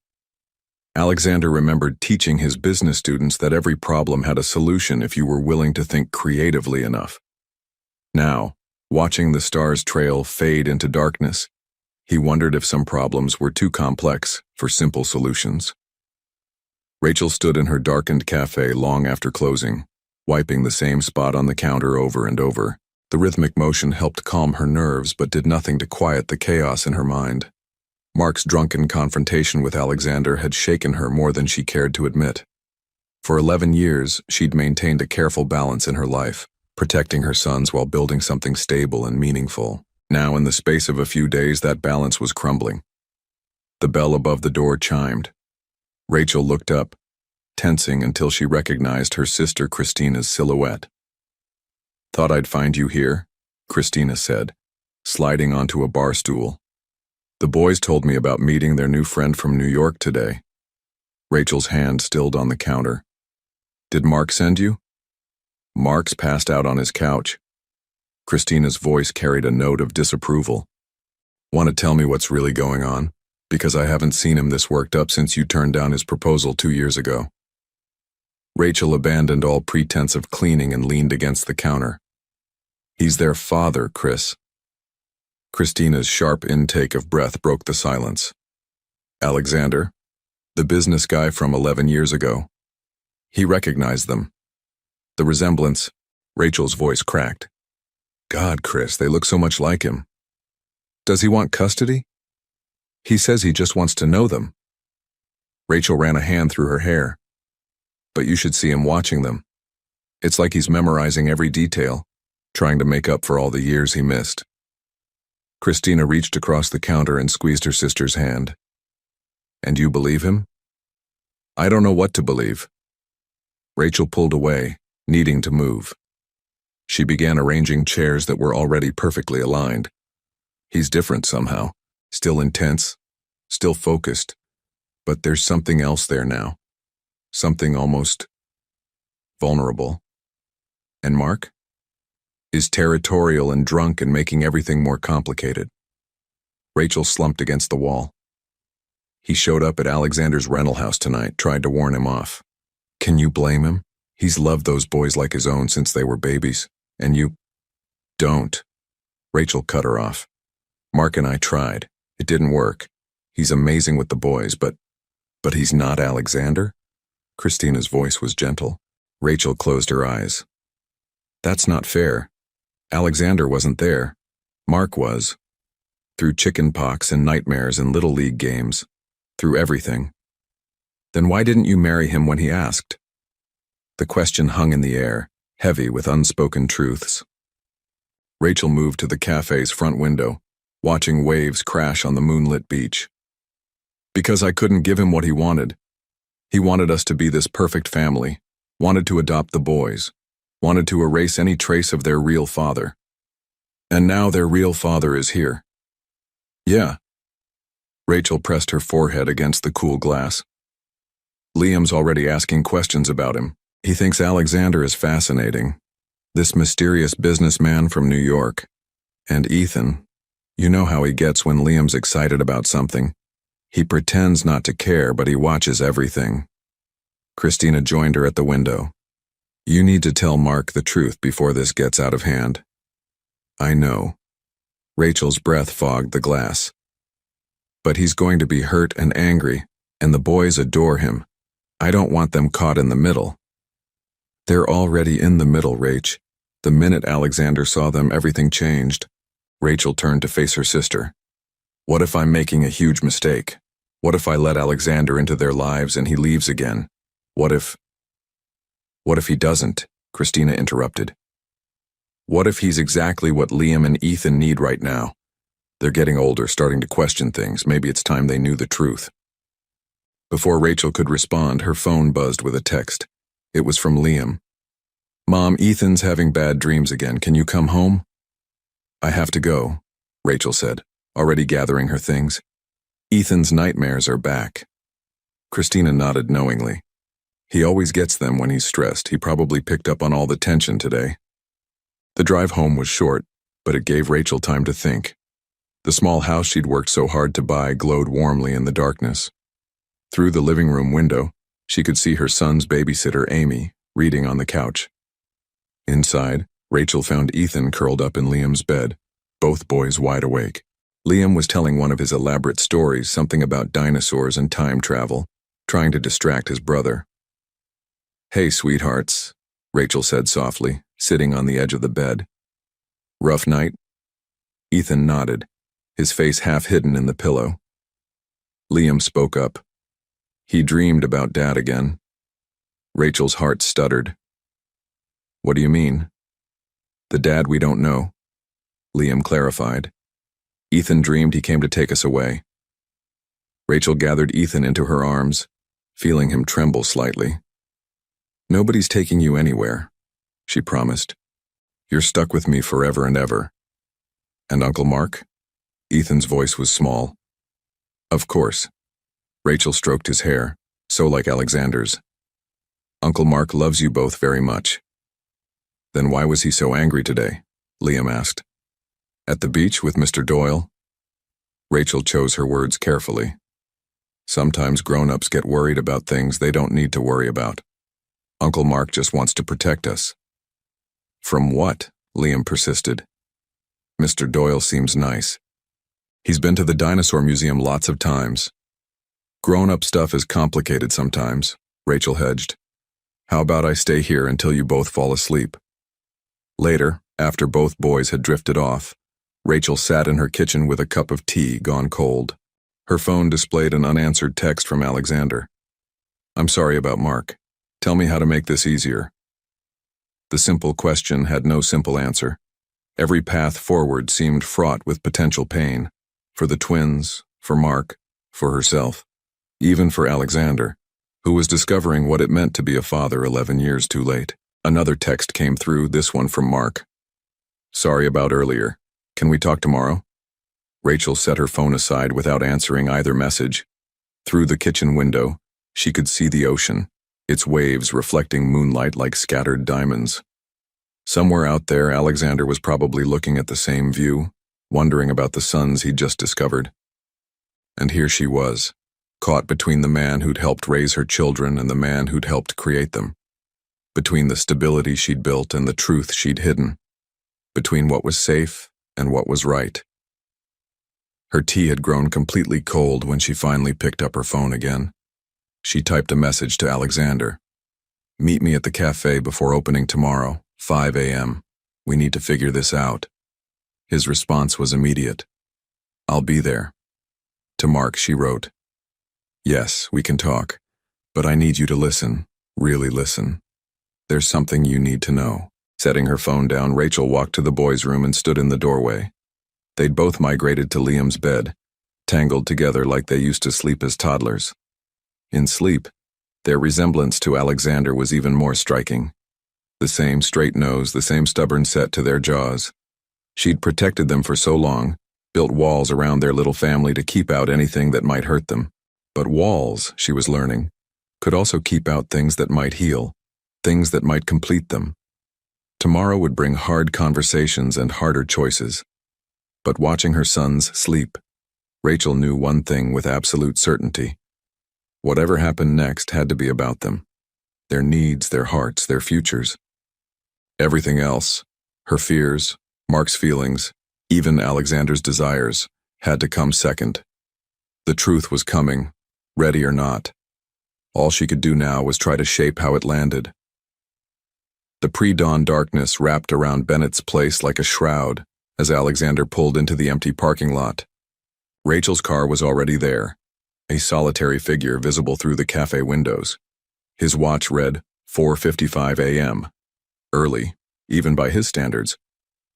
Alexander remembered teaching his business students that every problem had a solution if you were willing to think creatively enough. Now, watching the star's trail fade into darkness, he wondered if some problems were too complex for simple solutions. Rachel stood in her darkened cafe long after closing, wiping the same spot on the counter over and over. The rhythmic motion helped calm her nerves but did nothing to quiet the chaos in her mind. Mark's drunken confrontation with Alexander had shaken her more than she cared to admit. For 11 years, she'd maintained a careful balance in her life, protecting her sons while building something stable and meaningful. Now, in the space of a few days, that balance was crumbling. The bell above the door chimed. Rachel looked up, tensing until she recognized her sister Christina's silhouette. "Thought I'd find you here," Christina said, sliding onto a bar stool. "The boys told me about meeting their new friend from New York today." Rachel's hand stilled on the counter. "Did Mark send you?" "Mark's passed out on his couch." Christina's voice carried a note of disapproval. "Want to tell me what's really going on? Because I haven't seen him this worked up since you turned down his proposal 2 years ago." Rachel abandoned all pretense of cleaning and leaned against the counter. "He's their father, Chris." Christina's sharp intake of breath broke the silence. "Alexander, the business guy from 11 years ago." He recognized them. The resemblance, Rachel's voice cracked. "God, Chris, they look so much like him." "Does he want custody?" "He says he just wants to know them." Rachel ran a hand through her hair. "But you should see him watching them. It's like he's memorizing every detail, trying to make up for all the years he missed." Christina reached across the counter and squeezed her sister's hand. "And you believe him?" "I don't know what to believe." Rachel pulled away, needing to move. She began arranging chairs that were already perfectly aligned. "He's different somehow, still intense, still focused, but there's something else there now. Something almost vulnerable. And Mark is territorial and drunk and making everything more complicated." Rachel slumped against the wall. "He showed up at Alexander's rental house tonight, tried to warn him off. Can you blame him? He's loved those boys like his own since they were babies. And you don't." Rachel cut her off. "Mark and I tried. It didn't work. He's amazing with the boys, but he's not Alexander?" Christina's voice was gentle. Rachel closed her eyes. "That's not fair. Alexander wasn't there. Mark was. Through chicken pox and nightmares and little league games. Through everything. Then why didn't you marry him when he asked?" The question hung in the air, heavy with unspoken truths. Rachel moved to the cafe's front window, watching waves crash on the moonlit beach. "Because I couldn't give him what he wanted. He wanted us to be this perfect family, wanted to adopt the boys, wanted to erase any trace of their real father. And now their real father is here." "Yeah." Rachel pressed her forehead against the cool glass. "Liam's already asking questions about him. He thinks Alexander is fascinating. This mysterious businessman from New York. And Ethan, you know how he gets when Liam's excited about something. He pretends not to care, but he watches everything." Christina joined her at the window. "You need to tell Mark the truth before this gets out of hand." "I know." Rachel's breath fogged the glass. "But he's going to be hurt and angry, and the boys adore him. I don't want them caught in the middle." "They're already in the middle, Rach. The minute Alexander saw them, everything changed." Rachel turned to face her sister. "What if I'm making a huge mistake? What if I let Alexander into their lives and he leaves again? What if he doesn't? Christina interrupted. What if he's exactly what Liam and Ethan need right now? They're getting older, starting to question things. Maybe it's time they knew the truth. Before Rachel could respond, her phone buzzed with a text. It was from Liam. Mom, Ethan's having bad dreams again. Can you come home? I have to go, Rachel said, already gathering her things. Ethan's nightmares are back. Christina nodded knowingly. He always gets them when he's stressed. He probably picked up on all the tension today. The drive home was short, but it gave Rachel time to think. The small house she'd worked so hard to buy glowed warmly in the darkness. Through the living room window, she could see her son's babysitter, Amy, reading on the couch. Inside, Rachel found Ethan curled up in Liam's bed, both boys wide awake. Liam was telling one of his elaborate stories, something about dinosaurs and time travel, trying to distract his brother. Hey, sweethearts, Rachel said softly, sitting on the edge of the bed. Rough night? Ethan nodded, his face half hidden in the pillow. Liam spoke up. He dreamed about Dad again. Rachel's heart stuttered. What do you mean? The dad we don't know, Liam clarified. Ethan dreamed he came to take us away. Rachel gathered Ethan into her arms, feeling him tremble slightly. Nobody's taking you anywhere, she promised. You're stuck with me forever and ever. And Uncle Mark? Ethan's voice was small. Of course. Rachel stroked his hair, so like Alexander's. Uncle Mark loves you both very much. Then why was he so angry today? Liam asked. At the beach with Mr. Doyle? Rachel chose her words carefully. Sometimes grown-ups get worried about things they don't need to worry about. Uncle Mark just wants to protect us. From what? Liam persisted. Mr. Doyle seems nice. He's been to the dinosaur museum lots of times. Grown-up stuff is complicated sometimes, Rachel hedged. How about I stay here until you both fall asleep? Later, after both boys had drifted off, Rachel sat in her kitchen with a cup of tea gone cold. Her phone displayed an unanswered text from Alexander. I'm sorry about Mark. Tell me how to make this easier. The simple question had no simple answer. Every path forward seemed fraught with potential pain. For the twins, for Mark, for herself. Even for Alexander, who was discovering what it meant to be a father 11 years too late. Another text came through, this one from Mark. Sorry about earlier. Can we talk tomorrow? Rachel set her phone aside without answering either message. Through the kitchen window, she could see the ocean, its waves reflecting moonlight like scattered diamonds. Somewhere out there, Alexander was probably looking at the same view, wondering about the sons he'd just discovered. And here she was, caught between the man who'd helped raise her children and the man who'd helped create them. Between the stability she'd built and the truth she'd hidden. Between what was safe and what was right. Her tea had grown completely cold when she finally picked up her phone again. She typed a message to Alexander. Meet me at the cafe before opening tomorrow, 5 a.m. We need to figure this out. His response was immediate. I'll be there. To Mark, she wrote, Yes, we can talk, but I need you to listen, really listen. There's something you need to know. Setting her phone down, Rachel walked to the boys' room and stood in the doorway. They'd both migrated to Liam's bed, tangled together like they used to sleep as toddlers. In sleep, their resemblance to Alexander was even more striking. The same straight nose, the same stubborn set to their jaws. She'd protected them for so long, built walls around their little family to keep out anything that might hurt them. But walls, she was learning, could also keep out things that might heal, things that might complete them. Tomorrow would bring hard conversations and harder choices. But watching her sons sleep, Rachel knew one thing with absolute certainty. Whatever happened next had to be about them. Their needs, their hearts, their futures. Everything else, her fears, Mark's feelings, even Alexander's desires, had to come second. The truth was coming, ready or not. All she could do now was try to shape how it landed. The pre-dawn darkness wrapped around Bennett's place like a shroud as Alexander pulled into the empty parking lot. Rachel's car was already there, a solitary figure visible through the cafe windows. His watch read 4:55 a.m. Early, even by his standards,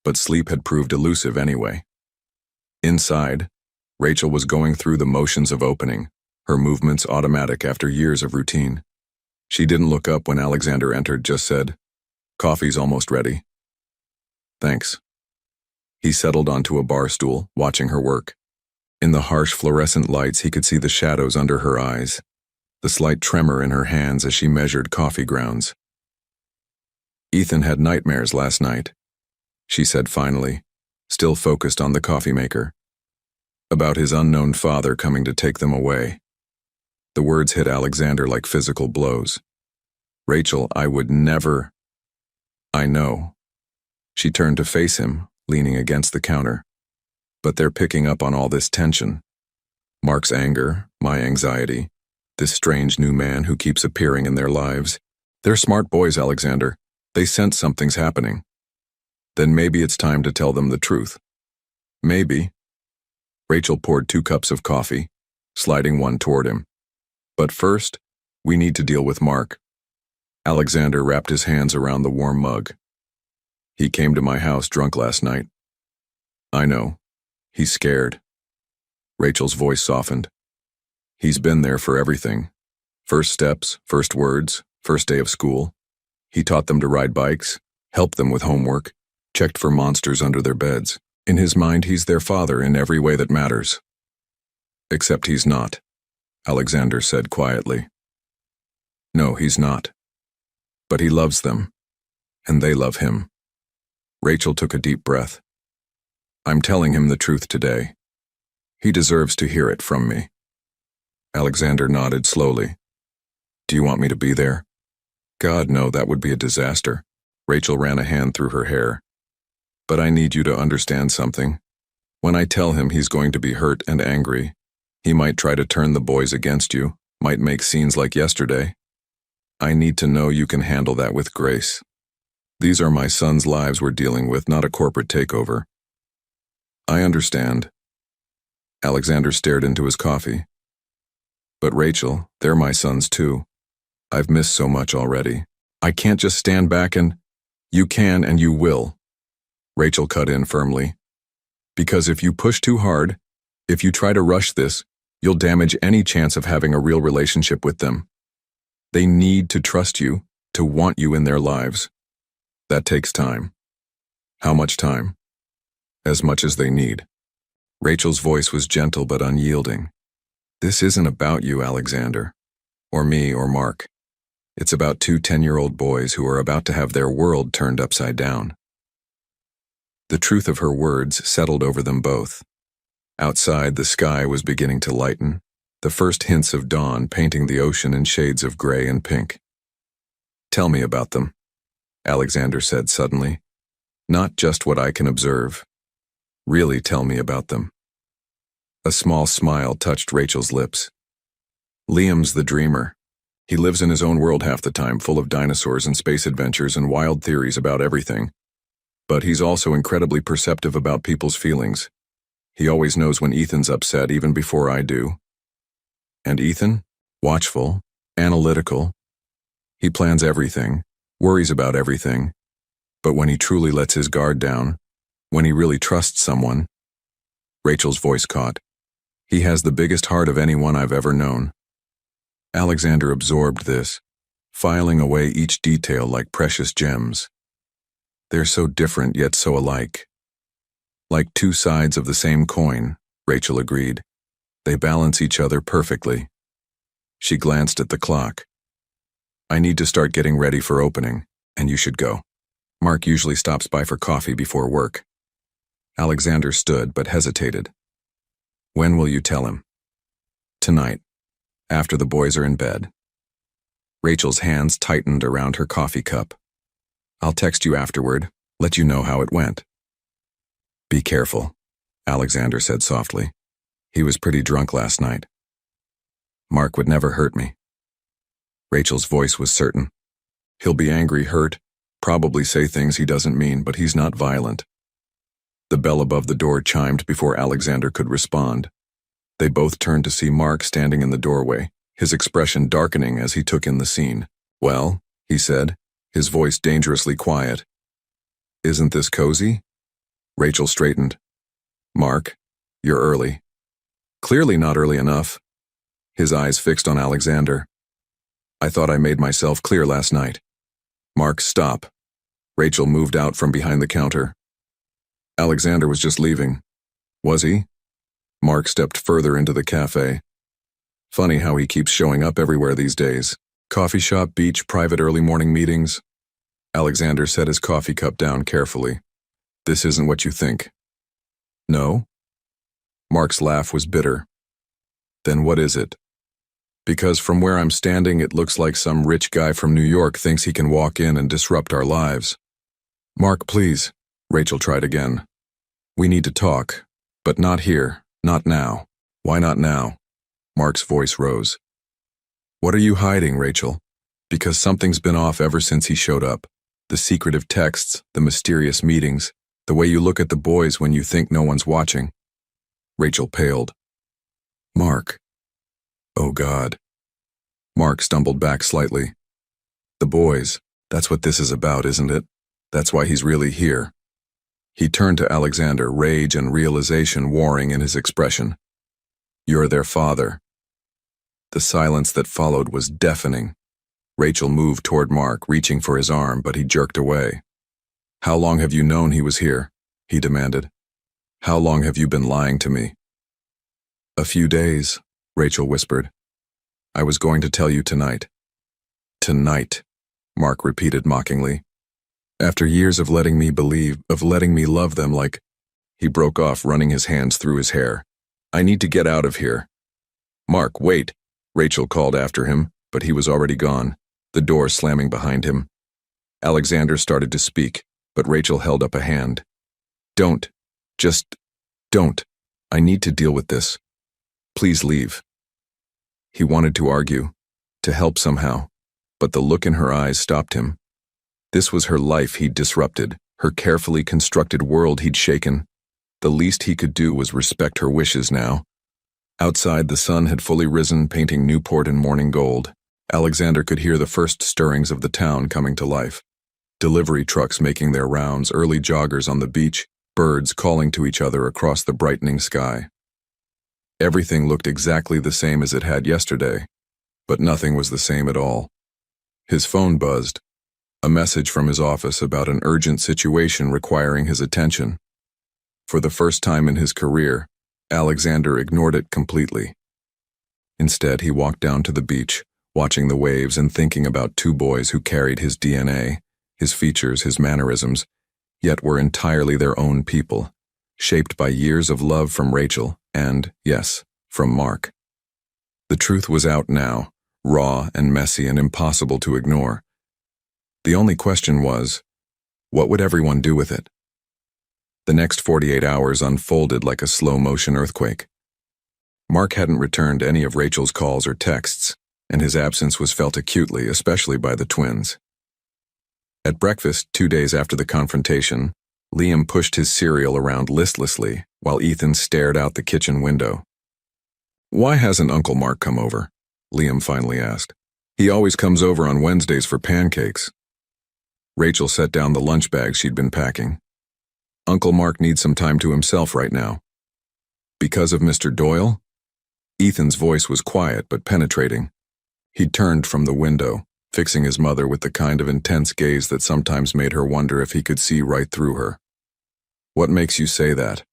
but sleep had proved elusive anyway. Inside, Rachel was going through the motions of opening, her movements automatic after years of routine. She didn't look up when Alexander entered, just said, "Coffee's almost ready." "Thanks." He settled onto a bar stool, watching her work. In the harsh fluorescent lights, he could see the shadows under her eyes, the slight tremor in her hands as she measured coffee grounds. "Ethan had nightmares last night," she said finally, still focused on the coffee maker. "About his unknown father coming to take them away." The words hit Alexander like physical blows. "Rachel, I would never—" "I know." She turned to face him, leaning against the counter. "But they're picking up on all this tension. Mark's anger, my anxiety, this strange new man who keeps appearing in their lives. They're smart boys, Alexander. They sense something's happening. Then maybe it's time to tell them the truth." "Maybe." Rachel poured 2 cups of coffee, sliding one toward him. "But first, we need to deal with Mark." Alexander wrapped his hands around the warm mug. "He came to my house drunk last night." "I know. He's scared." Rachel's voice softened. "He's been there for everything. First steps, first words, first day of school. He taught them to ride bikes, helped them with homework, checked for monsters under their beds. In his mind, he's their father in every way that matters." "Except he's not," Alexander said quietly. "No, he's not. But he loves them, and they love him." Rachel took a deep breath. "I'm telling him the truth today. He deserves to hear it from me." Alexander nodded slowly. "Do you want me to be there?" "God, no, that would be a disaster." Rachel ran a hand through her hair. "But I need you to understand something. When I tell him he's going to be hurt and angry, he might try to turn the boys against you, might make scenes like yesterday. I need to know you can handle that with grace. These are my sons' lives we're dealing with, not a corporate takeover." "I understand." Alexander stared into his coffee. "But Rachel, they're my sons too. I've missed so much already. I can't just stand back and—" "You can and you will," Rachel cut in firmly. "Because if you push too hard, if you try to rush this, you'll damage any chance of having a real relationship with them. They need to trust you, to want you in their lives. That takes time." "How much time?" "As much as they need." Rachel's voice was gentle but unyielding. "This isn't about you, Alexander, or me or Mark. It's about 2 10-year-old boys who are about to have their world turned upside down." The truth of her words settled over them both. Outside, the sky was beginning to lighten, the first hints of dawn painting the ocean in shades of gray and pink. "Tell me about them," Alexander said suddenly. "Not just what I can observe. Really tell me about them." A small smile touched Rachel's lips. "Liam's the dreamer. He lives in his own world half the time, full of dinosaurs and space adventures and wild theories about everything. But he's also incredibly perceptive about people's feelings. He always knows when Ethan's upset, even before I do. And Ethan? Watchful, analytical. He plans everything, worries about everything. But when he truly lets his guard down, when he really trusts someone—" Rachel's voice caught. "He has the biggest heart of anyone I've ever known." Alexander absorbed this, filing away each detail like precious gems. "They're so different yet so alike." "Like 2 sides of the same coin," Rachel agreed. "They balance each other perfectly." She glanced at the clock. "I need to start getting ready for opening, and you should go. Mark usually stops by for coffee before work." Alexander stood but hesitated. "When will you tell him?" "Tonight, after the boys are in bed." Rachel's hands tightened around her coffee cup. "I'll text you afterward, let you know how it went." "Be careful," Alexander said softly. "He was pretty drunk last night." "Mark would never hurt me." Rachel's voice was certain. "He'll be angry, hurt, probably say things he doesn't mean, but he's not violent." The bell above the door chimed before Alexander could respond. They both turned to see Mark standing in the doorway, his expression darkening as he took in the scene. "Well," he said, his voice dangerously quiet. "Isn't this cozy?" Rachel straightened. "Mark, you're early." "Clearly not early enough." His eyes fixed on Alexander. "I thought I made myself clear last night." "Mark, stop." Rachel moved out from behind the counter. "Alexander was just leaving." "Was he?" Mark stepped further into the cafe. "Funny how he keeps showing up everywhere these days. Coffee shop, beach, private early morning meetings." Alexander set his coffee cup down carefully. "This isn't what you think." "No?" Mark's laugh was bitter. "Then what is it?" "Because from where I'm standing, it looks like some rich guy from New York thinks he can walk in and disrupt our lives." "Mark, please." Rachel tried again. "We need to talk, but not here, not now." "Why not now?" Mark's voice rose. "What are you hiding, Rachel?" "Because something's been off ever since he showed up. The secretive texts, the mysterious meetings, the way you look at the boys when you think no one's watching." Rachel paled. "Mark." "Oh God." Mark stumbled back slightly. "The boys, that's what this is about, isn't it? That's why he's really here." He turned to Alexander, rage and realization warring in his expression. "You're their father." The silence that followed was deafening. Rachel moved toward Mark, reaching for his arm, but he jerked away. "How long have you known he was here?" he demanded. "How long have you been lying to me?" "A few days," Rachel whispered. "I was going to tell you tonight." "Tonight," Mark repeated mockingly. "After years of letting me love them like—" He broke off, running his hands through his hair. "I need to get out of here." "Mark, wait," Rachel called after him, but he was already gone, the door slamming behind him. Alexander started to speak, but Rachel held up a hand. "Don't. Just don't. I need to deal with this. Please leave." He wanted to argue, to help somehow, but the look in her eyes stopped him. This was her life he'd disrupted, her carefully constructed world he'd shaken. The least he could do was respect her wishes now. Outside, the sun had fully risen, painting Newport in morning gold. Alexander could hear the first stirrings of the town coming to life. Delivery trucks making their rounds, early joggers on the beach, birds calling to each other across the brightening sky. Everything looked exactly the same as it had yesterday, but nothing was the same at all. His phone buzzed, a message from his office about an urgent situation requiring his attention. For the first time in his career, Alexander ignored it completely. Instead, he walked down to the beach, watching the waves and thinking about two boys who carried his DNA, his features, his mannerisms, yet were entirely their own people, shaped by years of love from Rachel and, yes, from Mark. The truth was out now, raw and messy and impossible to ignore. The only question was, what would everyone do with it? The next 48 hours unfolded like a slow-motion earthquake. Mark hadn't returned any of Rachel's calls or texts, and his absence was felt acutely, especially by the twins. At breakfast, 2 days after the confrontation, Liam pushed his cereal around listlessly while Ethan stared out the kitchen window. "Why hasn't Uncle Mark come over?" Liam finally asked. "He always comes over on Wednesdays for pancakes." Rachel set down the lunch bag she'd been packing. "Uncle Mark needs some time to himself right now." "Because of Mr. Doyle?" Ethan's voice was quiet but penetrating. He turned from the window, fixing his mother with the kind of intense gaze that sometimes made her wonder if he could see right through her. "What makes you say that?"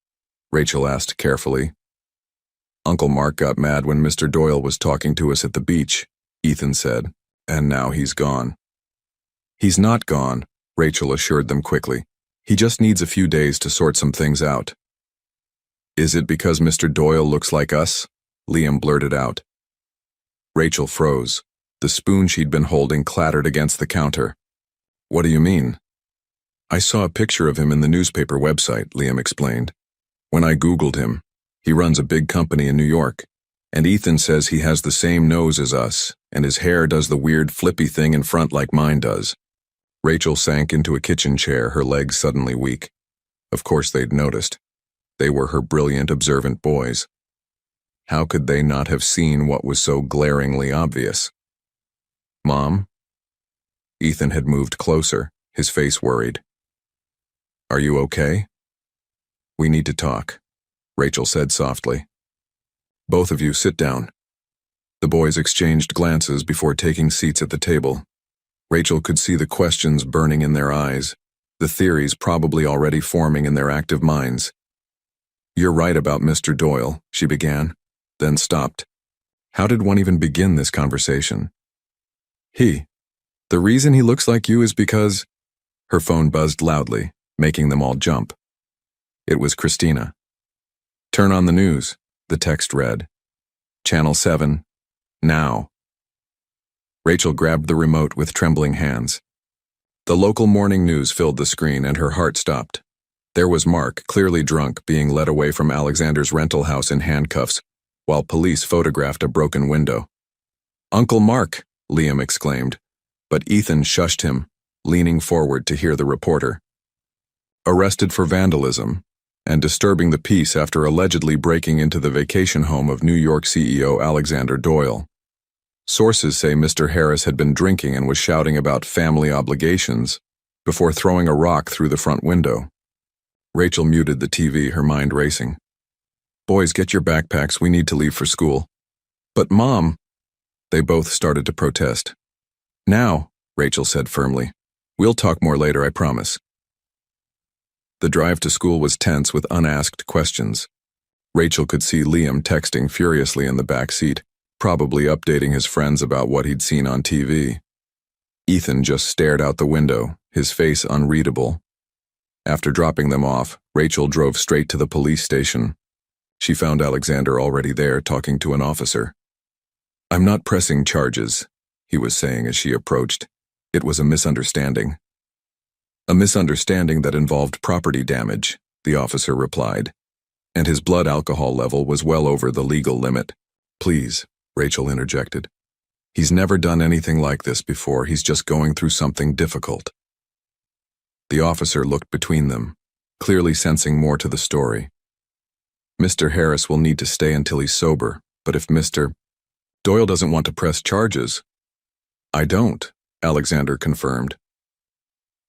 Rachel asked carefully. "Uncle Mark got mad when Mr. Doyle was talking to us at the beach," Ethan said, "and now he's gone." "He's not gone," Rachel assured them quickly. "He just needs a few days to sort some things out." "Is it because Mr. Doyle looks like us?" Liam blurted out. Rachel froze. The spoon she'd been holding clattered against the counter. "What do you mean?" "I saw a picture of him in the newspaper website," Liam explained. "When I Googled him, he runs a big company in New York, and Ethan says he has the same nose as us, and his hair does the weird flippy thing in front like mine does." Rachel sank into a kitchen chair, her legs suddenly weak. Of course they'd noticed. They were her brilliant, observant boys. How could they not have seen what was so glaringly obvious? Mom? Ethan had moved closer, his face worried. Are you okay? We need to talk, Rachel said softly. Both of you sit down. The boys exchanged glances before taking seats at the table. Rachel could see the questions burning in their eyes, the theories probably already forming in their active minds. You're right about Mr. Doyle, she began, then stopped. How did one even begin this conversation? The reason he looks like you is because… Her phone buzzed loudly, making them all jump. It was Christina. Turn on the news, the text read. Channel 7, now. Rachel grabbed the remote with trembling hands. The local morning news filled the screen and her heart stopped. There was Mark, clearly drunk, being led away from Alexander's rental house in handcuffs, while police photographed a broken window. Uncle Mark, Liam exclaimed, but Ethan shushed him, leaning forward to hear the reporter. Arrested for vandalism and disturbing the peace after allegedly breaking into the vacation home of New York CEO Alexander Doyle. Sources say Mr. Harris had been drinking and was shouting about family obligations before throwing a rock through the front window. Rachel muted the TV, her mind racing. Boys, get your backpacks, we need to leave for school. But Mom… They both started to protest. Now, Rachel said firmly. We'll talk more later, I promise. The drive to school was tense with unasked questions. Rachel could see Liam texting furiously in the back seat, probably updating his friends about what he'd seen on TV. Ethan just stared out the window, his face unreadable. After dropping them off, Rachel drove straight to the police station. She found Alexander already there talking to an officer. I'm not pressing charges, he was saying as she approached. It was a misunderstanding. A misunderstanding that involved property damage, the officer replied, and his blood alcohol level was well over the legal limit. Please, Rachel interjected. He's never done anything like this before, he's just going through something difficult. The officer looked between them, clearly sensing more to the story. Mr. Harris will need to stay until he's sober, but if Mr. Doyle doesn't want to press charges… I don't, Alexander confirmed.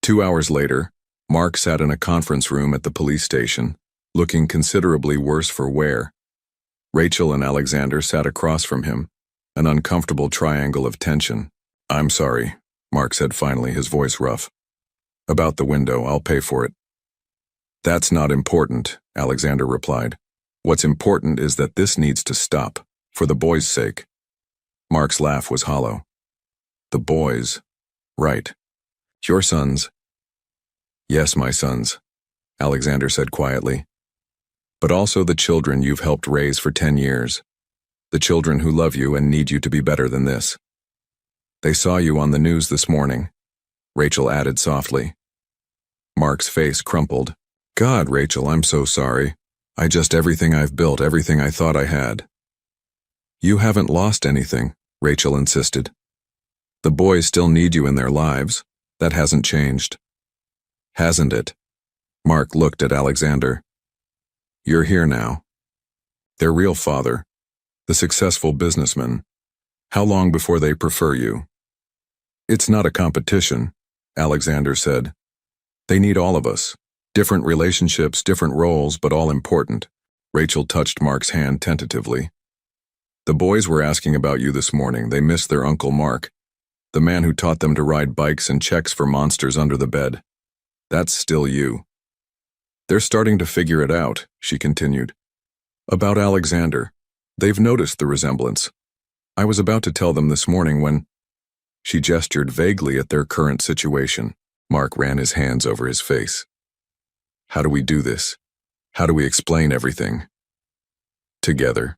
2 hours later, Mark sat in a conference room at the police station, looking considerably worse for wear. Rachel and Alexander sat across from him, an uncomfortable triangle of tension. I'm sorry, Mark said finally, his voice rough. About the window, I'll pay for it. That's not important, Alexander replied. What's important is that this needs to stop, for the boys' sake. Mark's laugh was hollow. The boys. Right. Your sons. Yes, my sons, Alexander said quietly. But also the children you've helped raise for 10 years. The children who love you and need you to be better than this. They saw you on the news this morning, Rachel added softly. Mark's face crumpled. God, Rachel, I'm so sorry. Everything I've built, everything I thought I had. You haven't lost anything, Rachel insisted. The boys still need you in their lives. That hasn't changed. Hasn't it? Mark looked at Alexander. You're here now. Their real father, the successful businessman. How long before they prefer you? It's not a competition, Alexander said. They need all of us. Different relationships, different roles, but all important. Rachel touched Mark's hand tentatively. The boys were asking about you this morning. They missed their Uncle Mark, the man who taught them to ride bikes and checks for monsters under the bed. That's still you. They're starting to figure it out, she continued. About Alexander. They've noticed the resemblance. I was about to tell them this morning when… She gestured vaguely at their current situation. Mark ran his hands over his face. How do we do this? How do we explain everything? Together,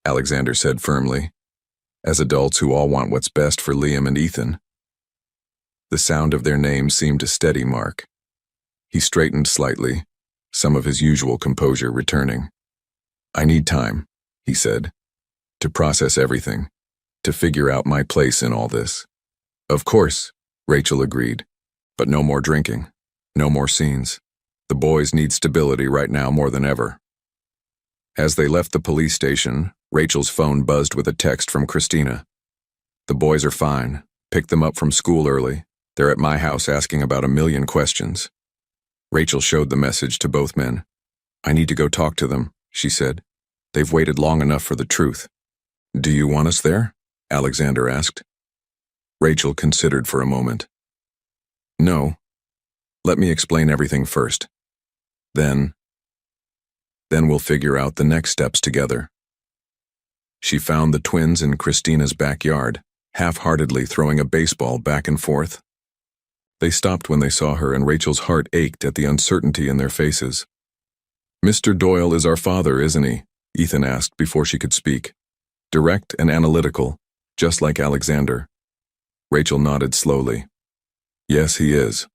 Alexander said firmly, as adults who all want what's best for Liam and Ethan. The sound of their names seemed to steady Mark. He straightened slightly, some of his usual composure returning. I need time, he said, to process everything, to figure out my place in all this. Of course, Rachel agreed, but no more drinking, no more scenes. The boys need stability right now more than ever. As they left the police station, Rachel's phone buzzed with a text from Christina. "The boys are fine. Picked them up from school early. They're at my house asking about a million questions." Rachel showed the message to both men. "I need to go talk to them," she said. "They've waited long enough for the truth." "Do you want us there?" Alexander asked. Rachel considered for a moment. "No. Let me explain everything first. Then we'll figure out the next steps together." She found the twins in Christina's backyard, half-heartedly throwing a baseball back and forth. They stopped when they saw her, and Rachel's heart ached at the uncertainty in their faces. "Mr. Doyle is our father, isn't he?" Ethan asked before she could speak. Direct and analytical, just like Alexander. Rachel nodded slowly. "Yes, he is."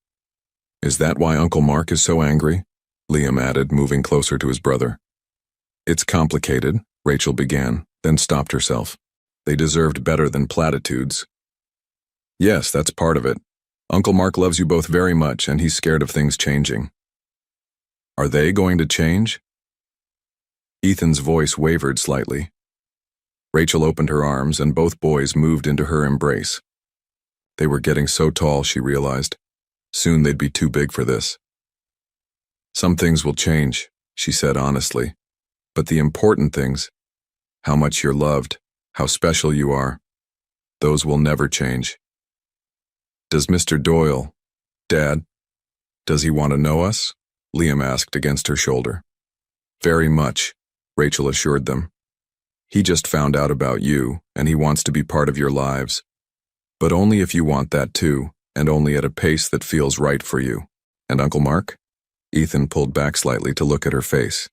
"Is that why Uncle Mark is so angry?" Liam added, moving closer to his brother. "It's complicated," Rachel began, then stopped herself. "They deserved better than platitudes." "Yes, that's part of it. Uncle Mark loves you both very much, and he's scared of things changing." "Are they going to change?" Ethan's voice wavered slightly. Rachel opened her arms, and both boys moved into her embrace. They were getting so tall, she realized. Soon they'd be too big for this. "Some things will change," she said honestly. "But the important things, how much you're loved, how special you are, those will never change." "Does Mr. Doyle, Dad, does he want to know us?" Liam asked against her shoulder. "Very much," Rachel assured them. "He just found out about you, and he wants to be part of your lives. But only if you want that too, and only at a pace that feels right for you. And Uncle Mark?" Ethan pulled back slightly to look at her face.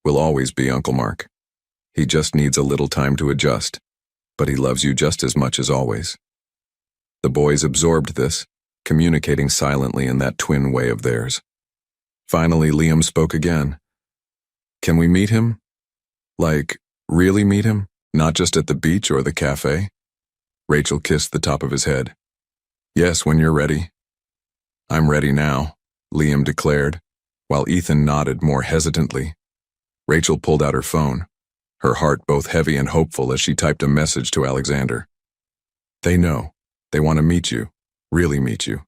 "Will always be Uncle Mark. He just needs a little time to adjust, but he loves you just as much as always." The boys absorbed this, communicating silently in that twin way of theirs. Finally, Liam spoke again. "Can we meet him? Like, really meet him? Not just at the beach or the cafe?" Rachel kissed the top of his head. "Yes, when you're ready." "I'm ready now," Liam declared, while Ethan nodded more hesitantly. Rachel pulled out her phone, her heart both heavy and hopeful as she typed a message to Alexander. "They know. They want to meet you. Really meet you.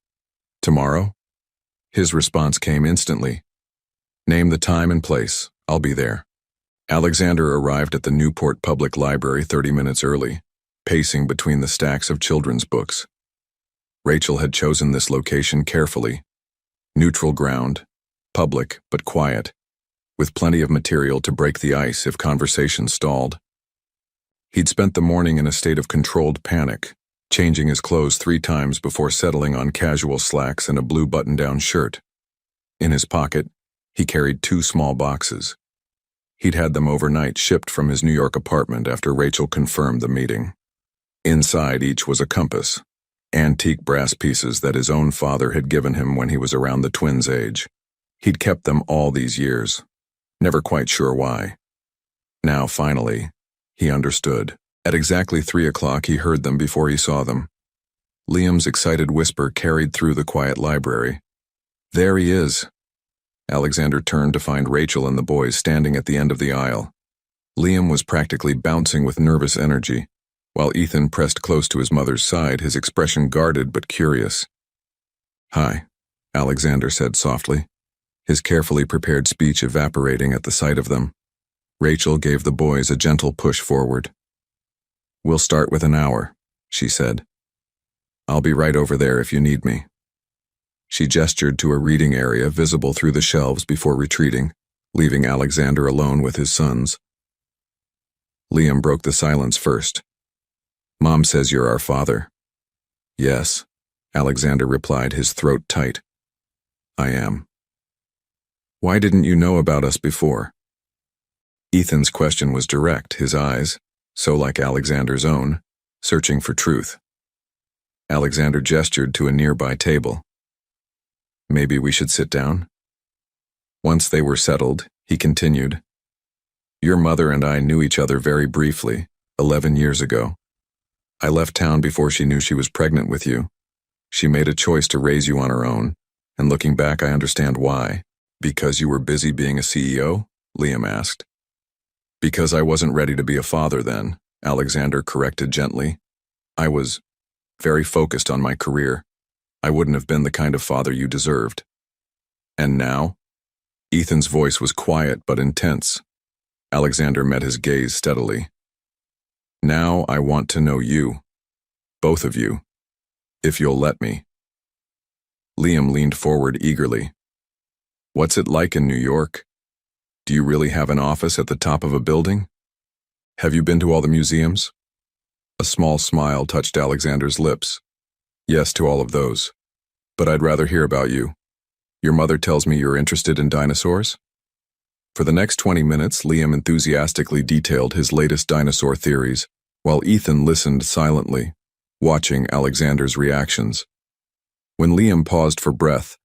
Tomorrow?" His response came instantly. "Name the time and place. I'll be there." Alexander arrived at the Newport Public Library 30 minutes early, pacing between the stacks of children's books. Rachel had chosen this location carefully. Neutral ground, public but quiet, with plenty of material to break the ice if conversation stalled. He'd spent the morning in a state of controlled panic, changing his clothes 3 times before settling on casual slacks and a blue button-down shirt. In his pocket, he carried 2 small boxes. He'd had them overnight shipped from his New York apartment after Rachel confirmed the meeting. Inside each was a compass, antique brass pieces that his own father had given him when he was around the twins' age. He'd kept them all these years, never quite sure why. Now, finally, he understood. At exactly 3 o'clock, he heard them before he saw them. Liam's excited whisper carried through the quiet library. "There he is." Alexander turned to find Rachel and the boys standing at the end of the aisle. Liam was practically bouncing with nervous energy, while Ethan pressed close to his mother's side, his expression guarded but curious. "Hi," Alexander said softly, his carefully prepared speech evaporating at the sight of them. Rachel gave the boys a gentle push forward. "We'll start with an hour," she said. "I'll be right over there if you need me." She gestured to a reading area visible through the shelves before retreating, leaving Alexander alone with his sons. Liam broke the silence first. "Mom says you're our father." "Yes," Alexander replied, his throat tight. "I am." "Why didn't you know about us before?" Ethan's question was direct, his eyes, so like Alexander's own, searching for truth. Alexander gestured to a nearby table. "Maybe we should sit down?" Once they were settled, he continued. "Your mother and I knew each other very briefly, 11 years ago. I left town before she knew she was pregnant with you. She made a choice to raise you on her own, and looking back I understand why. Because you were busy being a CEO?" Liam asked. Because I wasn't ready to be a father then, Alexander corrected gently. I was very focused on my career. I wouldn't have been the kind of father you deserved. And now? Ethan's voice was quiet but intense. Alexander met his gaze steadily. Now I want to know you. Both of you. If you'll let me. Liam leaned forward eagerly. What's it like in New York? Do you really have an office at the top of a building? Have you been to all the museums? A small smile touched Alexander's lips. Yes, to all of those. But I'd rather hear about you. Your mother tells me you're interested in dinosaurs? For the next 20 minutes, Liam enthusiastically detailed his latest dinosaur theories, while Ethan listened silently, watching Alexander's reactions. When Liam paused for breath,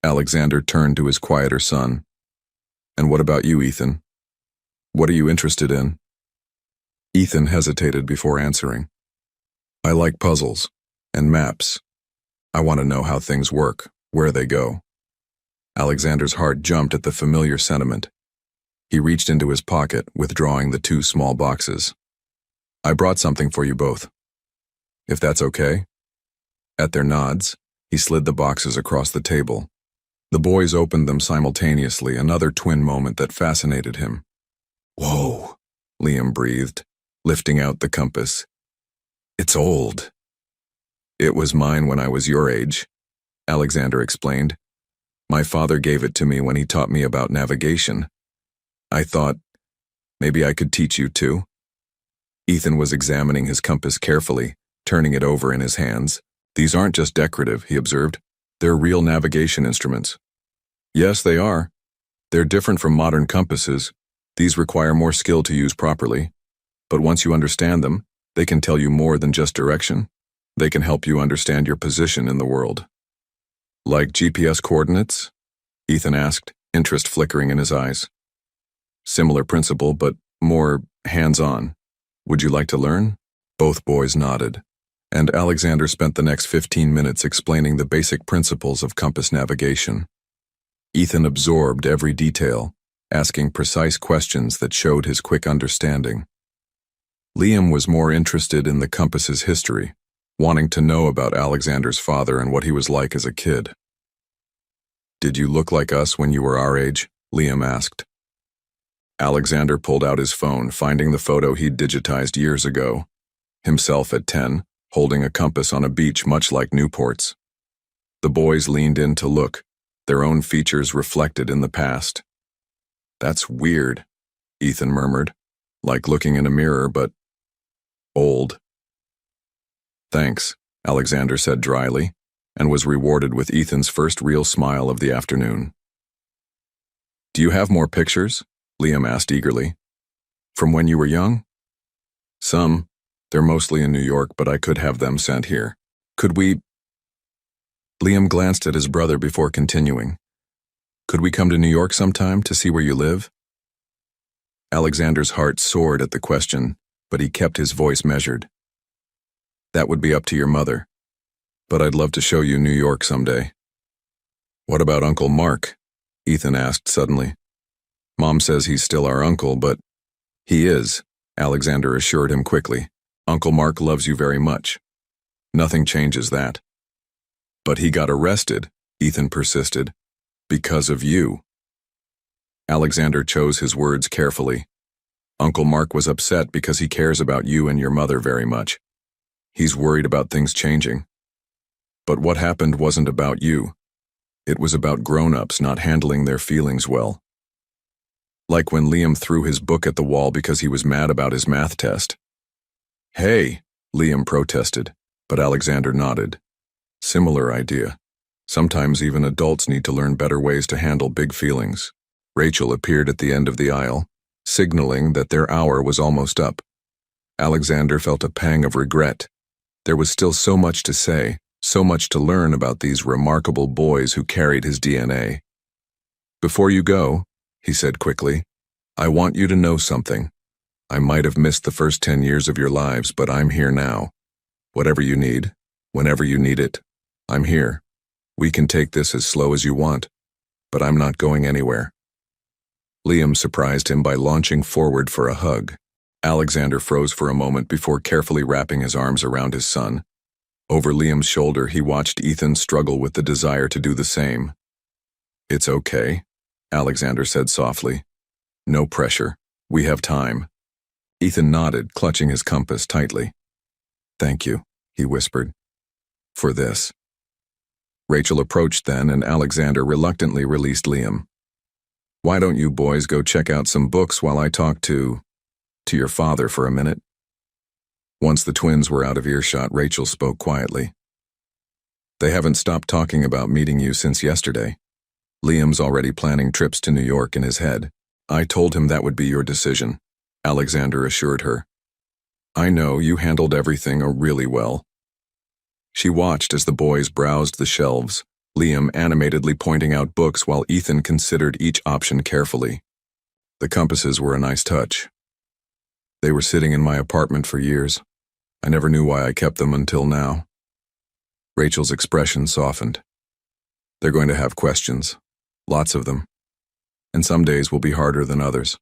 Alexander turned to his quieter son. And what about you, Ethan? What are you interested in? Ethan hesitated before answering. I like puzzles and maps. I want to know how things work, where they go. Alexander's heart jumped at the familiar sentiment. He reached into his pocket, withdrawing the 2 small boxes. I brought something for you both. If that's okay? At their nods, he slid the boxes across the table. The boys opened them simultaneously, another twin moment that fascinated him. Whoa, Liam breathed, lifting out the compass. It's old. It was mine when I was your age, Alexander explained. My father gave it to me when he taught me about navigation. I thought, maybe I could teach you too. Ethan was examining his compass carefully, turning it over in his hands. These aren't just decorative, he observed. They're real navigation instruments. Yes, they are. They're different from modern compasses. These require more skill to use properly. But once you understand them, they can tell you more than just direction. They can help you understand your position in the world. Like GPS coordinates? Ethan asked, interest flickering in his eyes. Similar principle, but more hands-on. Would you like to learn? Both boys nodded, and Alexander spent the next 15 minutes explaining the basic principles of compass navigation. Ethan absorbed every detail, asking precise questions that showed his quick understanding. Liam was more interested in the compass's history, wanting to know about Alexander's father and what he was like as a kid. Did you look like us when you were our age? Liam asked. Alexander pulled out his phone, finding the photo he'd digitized years ago. Himself at 10, holding a compass on a beach much like Newport's. The boys leaned in to look, their own features reflected in the past. That's weird, Ethan murmured, like looking in a mirror, but old. Thanks, Alexander said dryly, and was rewarded with Ethan's first real smile of the afternoon. Do you have more pictures? Liam asked eagerly. From when you were young? Some. They're mostly in New York, but I could have them sent here. Could we? Liam glanced at his brother before continuing. Could we come to New York sometime to see where you live? Alexander's heart soared at the question, but he kept his voice measured. That would be up to your mother, but I'd love to show you New York someday. What about Uncle Mark? Ethan asked suddenly. Mom says he's still our uncle, but he is, Alexander assured him quickly. Uncle Mark loves you very much. Nothing changes that. But he got arrested, Ethan persisted, because of you. Alexander chose his words carefully. Uncle Mark was upset because he cares about you and your mother very much. He's worried about things changing. But what happened wasn't about you. It was about grown-ups not handling their feelings well. Like when Liam threw his book at the wall because he was mad about his math test. Hey, Liam protested, but Alexander nodded. Similar idea. Sometimes even adults need to learn better ways to handle big feelings. Rachel appeared at the end of the aisle, signaling that their hour was almost up. Alexander felt a pang of regret. There was still so much to say, so much to learn about these remarkable boys who carried his DNA. Before you go, he said quickly, I want you to know something. I might have missed the first 10 years of your lives, but I'm here now. Whatever you need, whenever you need it, I'm here. We can take this as slow as you want, but I'm not going anywhere. Liam surprised him by launching forward for a hug. Alexander froze for a moment before carefully wrapping his arms around his son. Over Liam's shoulder, he watched Ethan struggle with the desire to do the same. "It's okay," Alexander said softly. "No pressure. We have time." Ethan nodded, clutching his compass tightly. "Thank you," he whispered. "For this." Rachel approached then, and Alexander reluctantly released Liam. "Why don't you boys go check out some books while I talk to your father for a minute?" Once the twins were out of earshot, Rachel spoke quietly. "They haven't stopped talking about meeting you since yesterday. Liam's already planning trips to New York in his head. I told him that would be your decision," Alexander assured her. "I know you handled everything really well." She watched as the boys browsed the shelves, Liam animatedly pointing out books while Ethan considered each option carefully. The compasses were a nice touch. "They were sitting in my apartment for years. I never knew why I kept them until now." Rachel's expression softened. "They're going to have questions. Lots of them. And some days will be harder than others.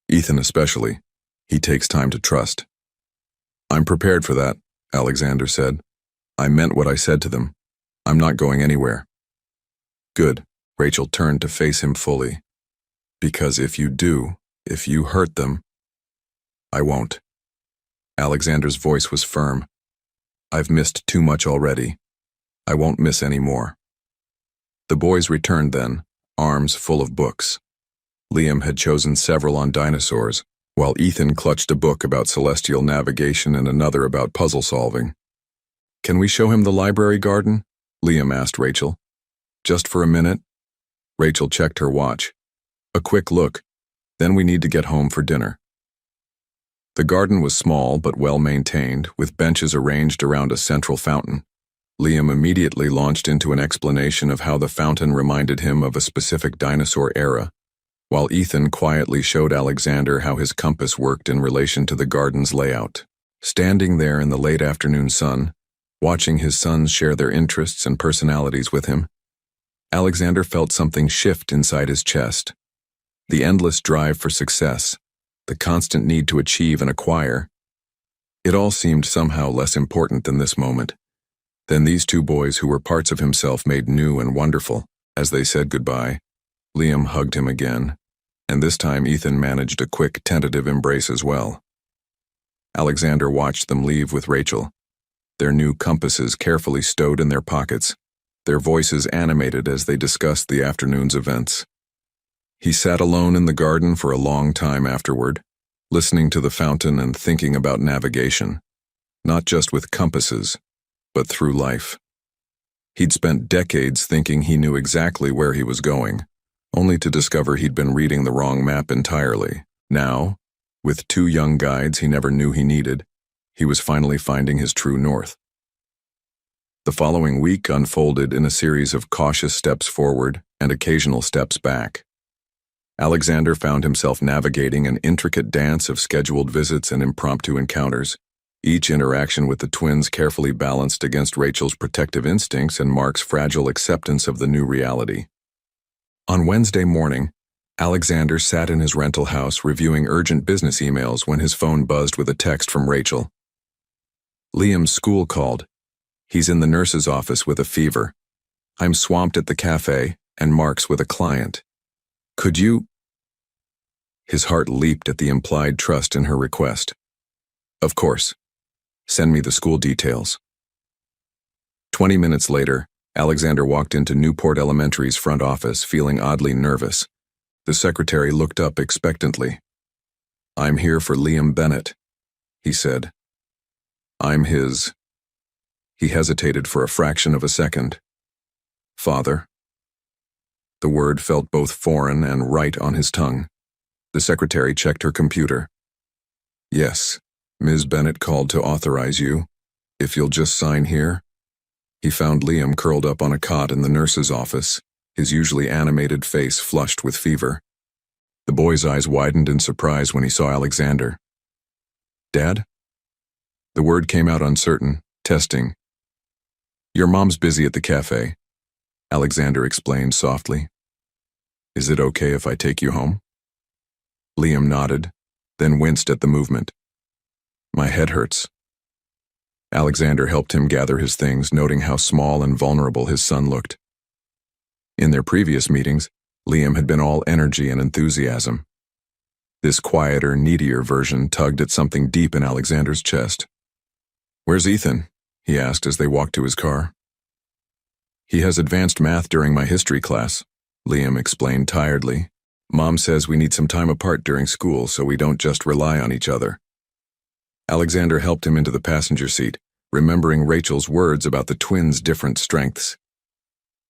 Ethan especially. He takes time to trust." "I'm prepared for that," Alexander said. "I meant what I said to them. I'm not going anywhere." "Good." Rachel turned to face him fully. "Because if you hurt them, I won't." Alexander's voice was firm. "I've missed too much already. I won't miss any more." The boys returned then, arms full of books. Liam had chosen several on dinosaurs, while Ethan clutched a book about celestial navigation and another about puzzle solving. "Can we show him the library garden?" Liam asked Rachel. "Just for a minute?" Rachel checked her watch. "A quick look. Then we need to get home for dinner." The garden was small but well maintained, with benches arranged around a central fountain. Liam immediately launched into an explanation of how the fountain reminded him of a specific dinosaur era, while Ethan quietly showed Alexander how his compass worked in relation to the garden's layout. Standing there in the late afternoon sun, watching his sons share their interests and personalities with him, Alexander felt something shift inside his chest. The endless drive for success, the constant need to achieve and acquire. It all seemed somehow less important than this moment, than these two boys who were parts of himself made new and wonderful. As they said goodbye, Liam hugged him again, and this time Ethan managed a quick, tentative embrace as well. Alexander watched them leave with Rachel, their new compasses carefully stowed in their pockets, their voices animated as they discussed the afternoon's events. He sat alone in the garden for a long time afterward, listening to the fountain and thinking about navigation, not just with compasses, but through life. He'd spent decades thinking he knew exactly where he was going, only to discover he'd been reading the wrong map entirely. Now, with two young guides he never knew he needed, he was finally finding his true north. The following week unfolded in a series of cautious steps forward and occasional steps back. Alexander found himself navigating an intricate dance of scheduled visits and impromptu encounters, each interaction with the twins carefully balanced against Rachel's protective instincts and Mark's fragile acceptance of the new reality. On Wednesday morning, Alexander sat in his rental house reviewing urgent business emails when his phone buzzed with a text from Rachel. "Liam's school called. He's in the nurse's office with a fever. I'm swamped at the cafe, and Mark's with a client. Could you—" His heart leaped at the implied trust in her request. "Of course. Send me the school details." 20 minutes later, Alexander walked into Newport Elementary's front office feeling oddly nervous. The secretary looked up expectantly. "I'm here for Liam Bennett," he said. "I'm his—" He hesitated for a fraction of a second. "Father?" The word felt both foreign and right on his tongue. The secretary checked her computer. "Yes, Ms. Bennett called to authorize you. If you'll just sign here." He found Liam curled up on a cot in the nurse's office, his usually animated face flushed with fever. The boy's eyes widened in surprise when he saw Alexander. "Dad?" The word came out uncertain, testing. "Your mom's busy at the cafe," Alexander explained softly. "Is it okay if I take you home?" Liam nodded, then winced at the movement. My head hurts. Alexander helped him gather his things, noting how small and vulnerable his son looked. In their previous meetings, Liam had been all energy and enthusiasm. This quieter, needier version tugged at something deep in Alexander's chest. Where's Ethan? He asked as they walked to his car. He has advanced math during my history class, Liam explained tiredly. Mom says we need some time apart during school so we don't just rely on each other. Alexander helped him into the passenger seat, remembering Rachel's words about the twins' different strengths.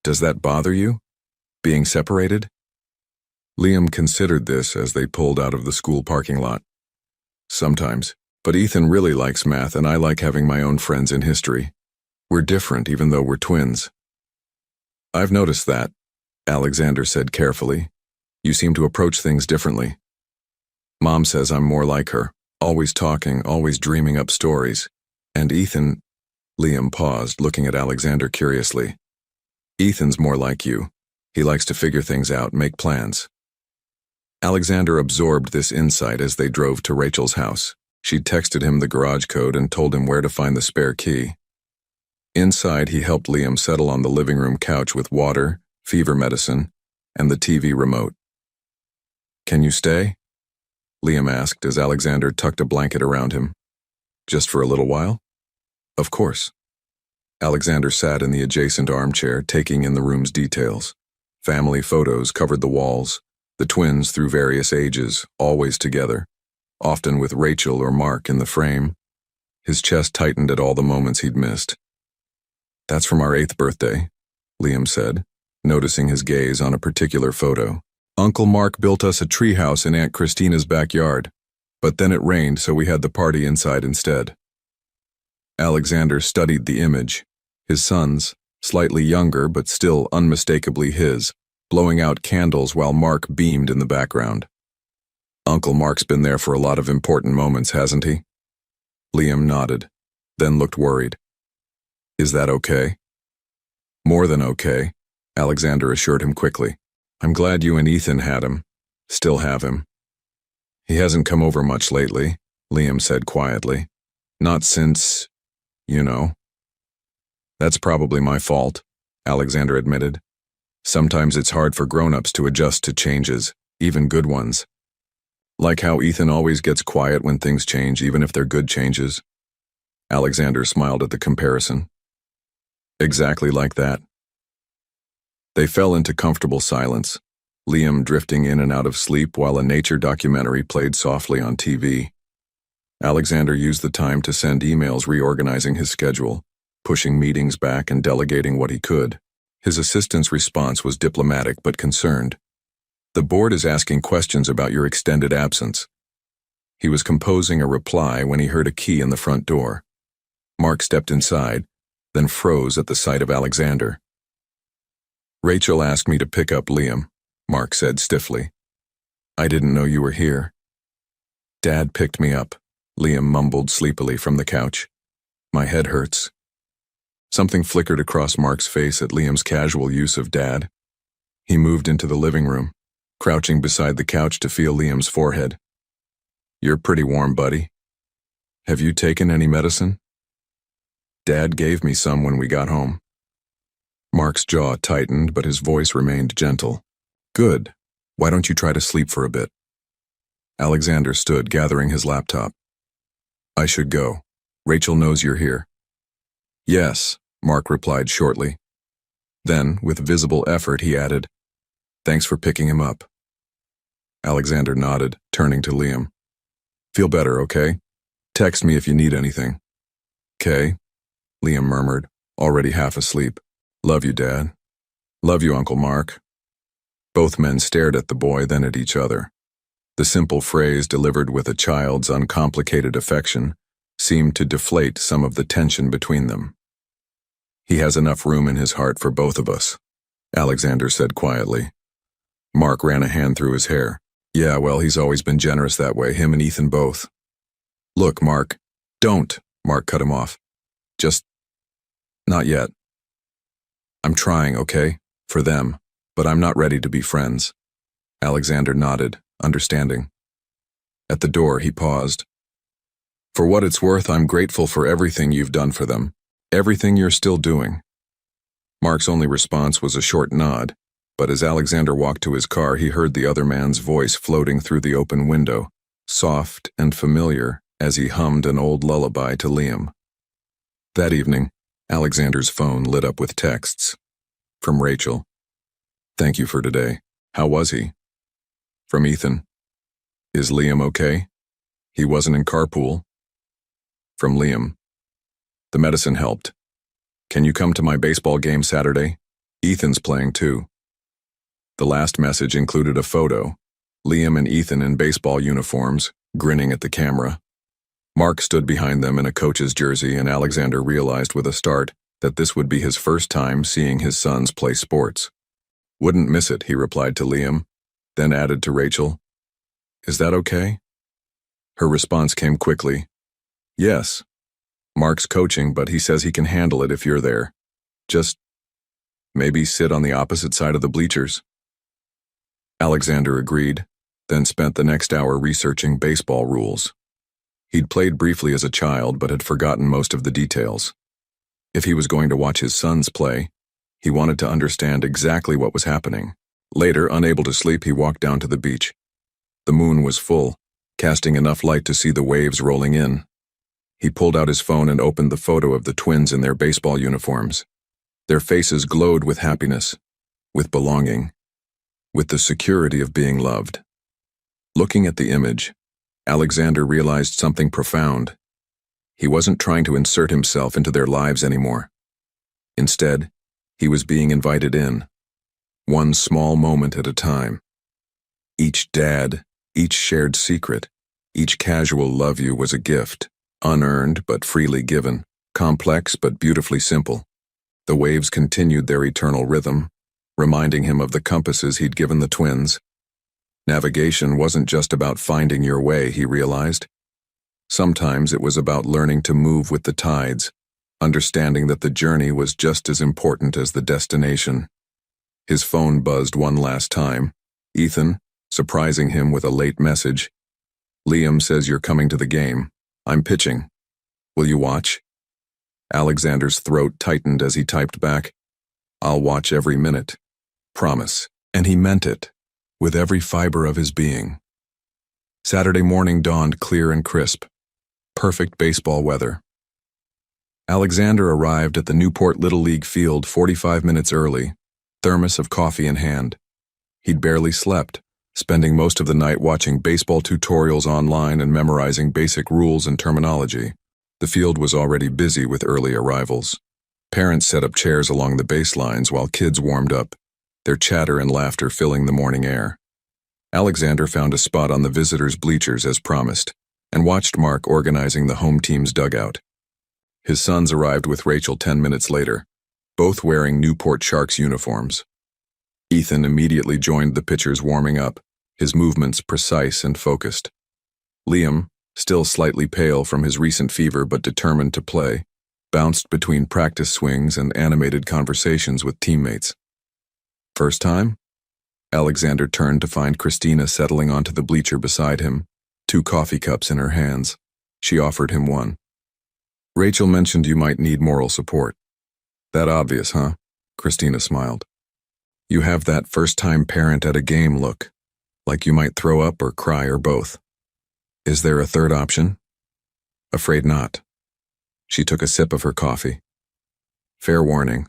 Does that bother you? Being separated? Liam considered this as they pulled out of the school parking lot. Sometimes, but Ethan really likes math and I like having my own friends in history. We're different even though we're twins. I've noticed that, Alexander said carefully. You seem to approach things differently. Mom says I'm more like her, always talking, always dreaming up stories. And Ethan, Liam paused, looking at Alexander curiously. Ethan's more like you. He likes to figure things out, make plans. Alexander absorbed this insight as they drove to Rachel's house. She'd texted him the garage code and told him where to find the spare key. Inside, he helped Liam settle on the living room couch with water, fever medicine, and the TV remote. Can you stay? Liam asked as Alexander tucked a blanket around him. Just for a little while? Of course. Alexander sat in the adjacent armchair, taking in the room's details. Family photos covered the walls, the twins through various ages, always together, often with Rachel or Mark in the frame. His chest tightened at all the moments he'd missed. That's from our 8th birthday, Liam said, noticing his gaze on a particular photo. Uncle Mark built us a treehouse in Aunt Christina's backyard, but then it rained so we had the party inside instead. Alexander studied the image, his son's, slightly younger but still unmistakably his, blowing out candles while Mark beamed in the background. Uncle Mark's been there for a lot of important moments, hasn't he? Liam nodded, then looked worried. Is that okay? More than okay, Alexander assured him quickly. I'm glad you and Ethan had him, still have him. He hasn't come over much lately, Liam said quietly. Not since, you know. That's probably my fault, Alexander admitted. Sometimes it's hard for grown-ups to adjust to changes, even good ones. Like how Ethan always gets quiet when things change, even if they're good changes. Alexander smiled at the comparison. Exactly like that. They fell into comfortable silence, Liam drifting in and out of sleep while a nature documentary played softly on TV. Alexander used the time to send emails reorganizing his schedule, pushing meetings back and delegating what he could. His assistant's response was diplomatic but concerned. The board is asking questions about your extended absence. He was composing a reply when he heard a key in the front door. Mark stepped inside, then froze at the sight of Alexander. Rachel asked me to pick up Liam, Mark said stiffly. I didn't know you were here. Dad picked me up, Liam mumbled sleepily from the couch. My head hurts. Something flickered across Mark's face at Liam's casual use of Dad. He moved into the living room, crouching beside the couch to feel Liam's forehead. You're pretty warm, buddy. Have you taken any medicine? Dad gave me some when we got home. Mark's jaw tightened, but his voice remained gentle. Good. Why don't you try to sleep for a bit? Alexander stood, gathering his laptop. I should go. Rachel knows you're here. Yes, Mark replied shortly. Then, with visible effort, he added, Thanks for picking him up. Alexander nodded, turning to Liam. Feel better, okay? Text me if you need anything. 'Kay, Liam murmured, already half asleep. Love you, Dad. Love you, Uncle Mark. Both men stared at the boy, then at each other. The simple phrase, delivered with a child's uncomplicated affection, seemed to deflate some of the tension between them. He has enough room in his heart for both of us, Alexander said quietly. Mark ran a hand through his hair. Yeah, well, he's always been generous that way, him and Ethan both. Look, Mark. Don't, Mark cut him off. Just, not yet. I'm trying, okay? For them, but I'm not ready to be friends. Alexander nodded, understanding. At the door, he paused. For what it's worth, I'm grateful for everything you've done for them. Everything you're still doing. Mark's only response was a short nod, but as Alexander walked to his car, he heard the other man's voice floating through the open window, soft and familiar as he hummed an old lullaby to Liam. That evening, Alexander's phone lit up with texts. From Rachel. Thank you for today. How was he? From Ethan. Is Liam okay? He wasn't in carpool. From Liam. The medicine helped. Can you come to my baseball game Saturday? Ethan's playing too. The last message included a photo. Liam and Ethan in baseball uniforms, grinning at the camera. Mark stood behind them in a coach's jersey, and Alexander realized with a start that this would be his first time seeing his sons play sports. Wouldn't miss it, he replied to Liam, then added to Rachel, Is that okay? Her response came quickly. Yes. Mark's coaching, but he says he can handle it if you're there. Just maybe sit on the opposite side of the bleachers. Alexander agreed, then spent the next hour researching baseball rules. He'd played briefly as a child, but had forgotten most of the details. If he was going to watch his sons play, he wanted to understand exactly what was happening. Later, unable to sleep, he walked down to the beach. The moon was full, casting enough light to see the waves rolling in. He pulled out his phone and opened the photo of the twins in their baseball uniforms. Their faces glowed with happiness, with belonging, with the security of being loved. Looking at the image, Alexander realized something profound. He wasn't trying to insert himself into their lives anymore. Instead, he was being invited in, one small moment at a time. Each dad, each shared secret, each casual love you was a gift, unearned but freely given, complex but beautifully simple. The waves continued their eternal rhythm, reminding him of the compasses he'd given the twins. Navigation wasn't just about finding your way, he realized. Sometimes it was about learning to move with the tides, understanding that the journey was just as important as the destination. His phone buzzed one last time. Ethan, surprising him with a late message. Liam says you're coming to the game. I'm pitching. Will you watch? Alexander's throat tightened as he typed back, I'll watch every minute. Promise. And he meant it, with every fiber of his being. Saturday morning dawned clear and crisp. Perfect baseball weather. Alexander arrived at the Newport Little League field 45 minutes early, thermos of coffee in hand. He'd barely slept, spending most of the night watching baseball tutorials online and memorizing basic rules and terminology. The field was already busy with early arrivals. Parents set up chairs along the baselines while kids warmed up, their chatter and laughter filling the morning air. Alexander found a spot on the visitors' bleachers as promised, and watched Mark organizing the home team's dugout. His sons arrived with Rachel 10 minutes later, both wearing Newport Sharks uniforms. Ethan immediately joined the pitchers warming up, his movements precise and focused. Liam, still slightly pale from his recent fever but determined to play, bounced between practice swings and animated conversations with teammates. First time? Alexander turned to find Christina settling onto the bleacher beside him, 2 coffee cups in her hands. She offered him one. Rachel mentioned you might need moral support. That obvious, huh? Christina smiled. You have that first-time parent at a game look, like you might throw up or cry or both. Is there a third option? Afraid not. She took a sip of her coffee. Fair warning,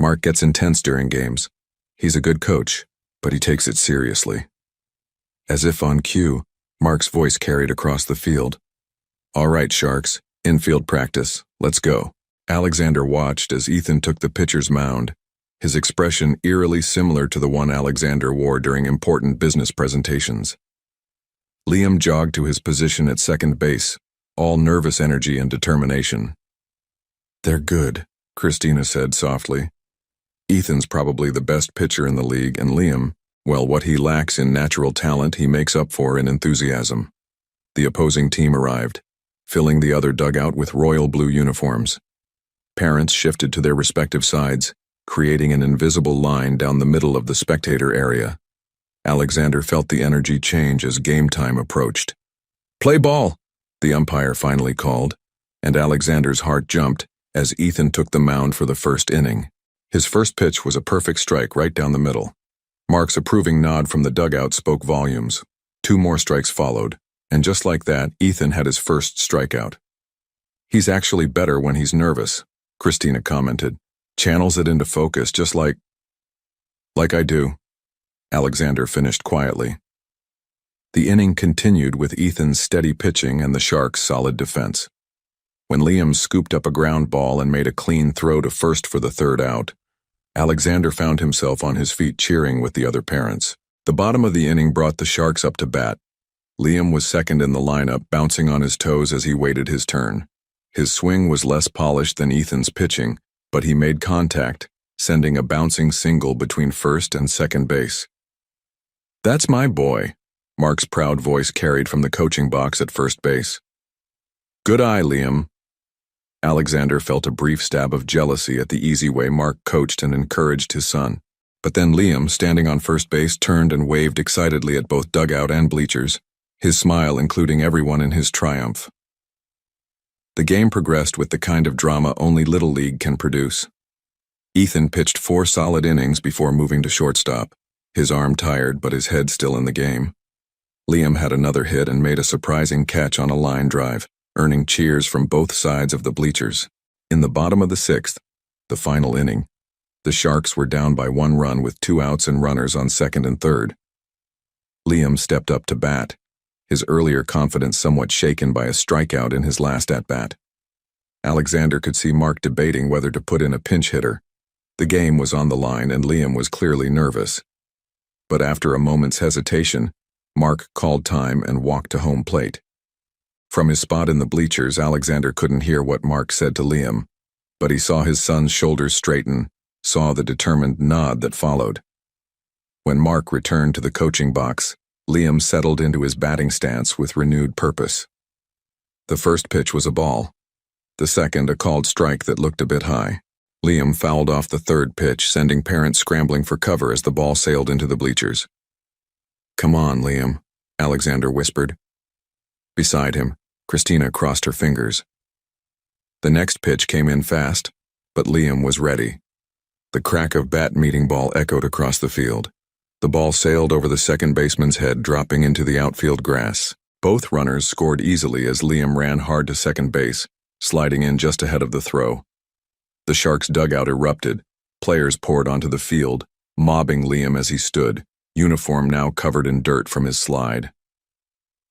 Mark gets intense during games. He's a good coach, but he takes it seriously. As if on cue, Mark's voice carried across the field. All right, Sharks, infield practice, let's go. Alexander watched as Ethan took the pitcher's mound, his expression eerily similar to the one Alexander wore during important business presentations. Liam jogged to his position at second base, all nervous energy and determination. They're good, Christina said softly. Ethan's probably the best pitcher in the league, and Liam, well, what he lacks in natural talent, he makes up for in enthusiasm. The opposing team arrived, filling the other dugout with royal blue uniforms. Parents shifted to their respective sides, creating an invisible line down the middle of the spectator area. Alexander felt the energy change as game time approached. Play ball, the umpire finally called, and Alexander's heart jumped as Ethan took the mound for the first inning. His first pitch was a perfect strike right down the middle. Mark's approving nod from the dugout spoke volumes. 2 more strikes followed, and just like that, Ethan had his first strikeout. He's actually better when he's nervous, Christina commented. Channels it into focus just like I do. Alexander finished quietly. The inning continued with Ethan's steady pitching and the Sharks' solid defense. When Liam scooped up a ground ball and made a clean throw to first for the 3rd out, Alexander found himself on his feet cheering with the other parents. The bottom of the inning brought the Sharks up to bat. Liam was second in the lineup, bouncing on his toes as he waited his turn. His swing was less polished than Ethan's pitching, but he made contact, sending a bouncing single between first and second base. "That's my boy," Mark's proud voice carried from the coaching box at first base. "Good eye, Liam." Alexander felt a brief stab of jealousy at the easy way Mark coached and encouraged his son. But then Liam, standing on first base, turned and waved excitedly at both dugout and bleachers, his smile including everyone in his triumph. The game progressed with the kind of drama only Little League can produce. Ethan pitched 4 solid innings before moving to shortstop, his arm tired but his head still in the game. Liam had another hit and made a surprising catch on a line drive, earning cheers from both sides of the bleachers. In the bottom of the 6th, the final inning, the Sharks were down by 1 run with 2 outs and runners on second and third. Liam stepped up to bat, his earlier confidence somewhat shaken by a strikeout in his last at-bat. Alexander could see Mark debating whether to put in a pinch hitter. The game was on the line and Liam was clearly nervous. But after a moment's hesitation, Mark called time and walked to home plate. From his spot in the bleachers, Alexander couldn't hear what Mark said to Liam, but he saw his son's shoulders straighten, saw the determined nod that followed. When Mark returned to the coaching box, Liam settled into his batting stance with renewed purpose. The first pitch was a ball. The second, a called strike that looked a bit high. Liam fouled off the 3rd pitch, sending parents scrambling for cover as the ball sailed into the bleachers. "Come on, Liam," Alexander whispered. Beside him, Christina crossed her fingers. The next pitch came in fast, but Liam was ready. The crack of bat-meeting ball echoed across the field. The ball sailed over the second baseman's head, dropping into the outfield grass. Both runners scored easily as Liam ran hard to second base, sliding in just ahead of the throw. The Sharks' dugout erupted. Players poured onto the field, mobbing Liam as he stood, uniform now covered in dirt from his slide.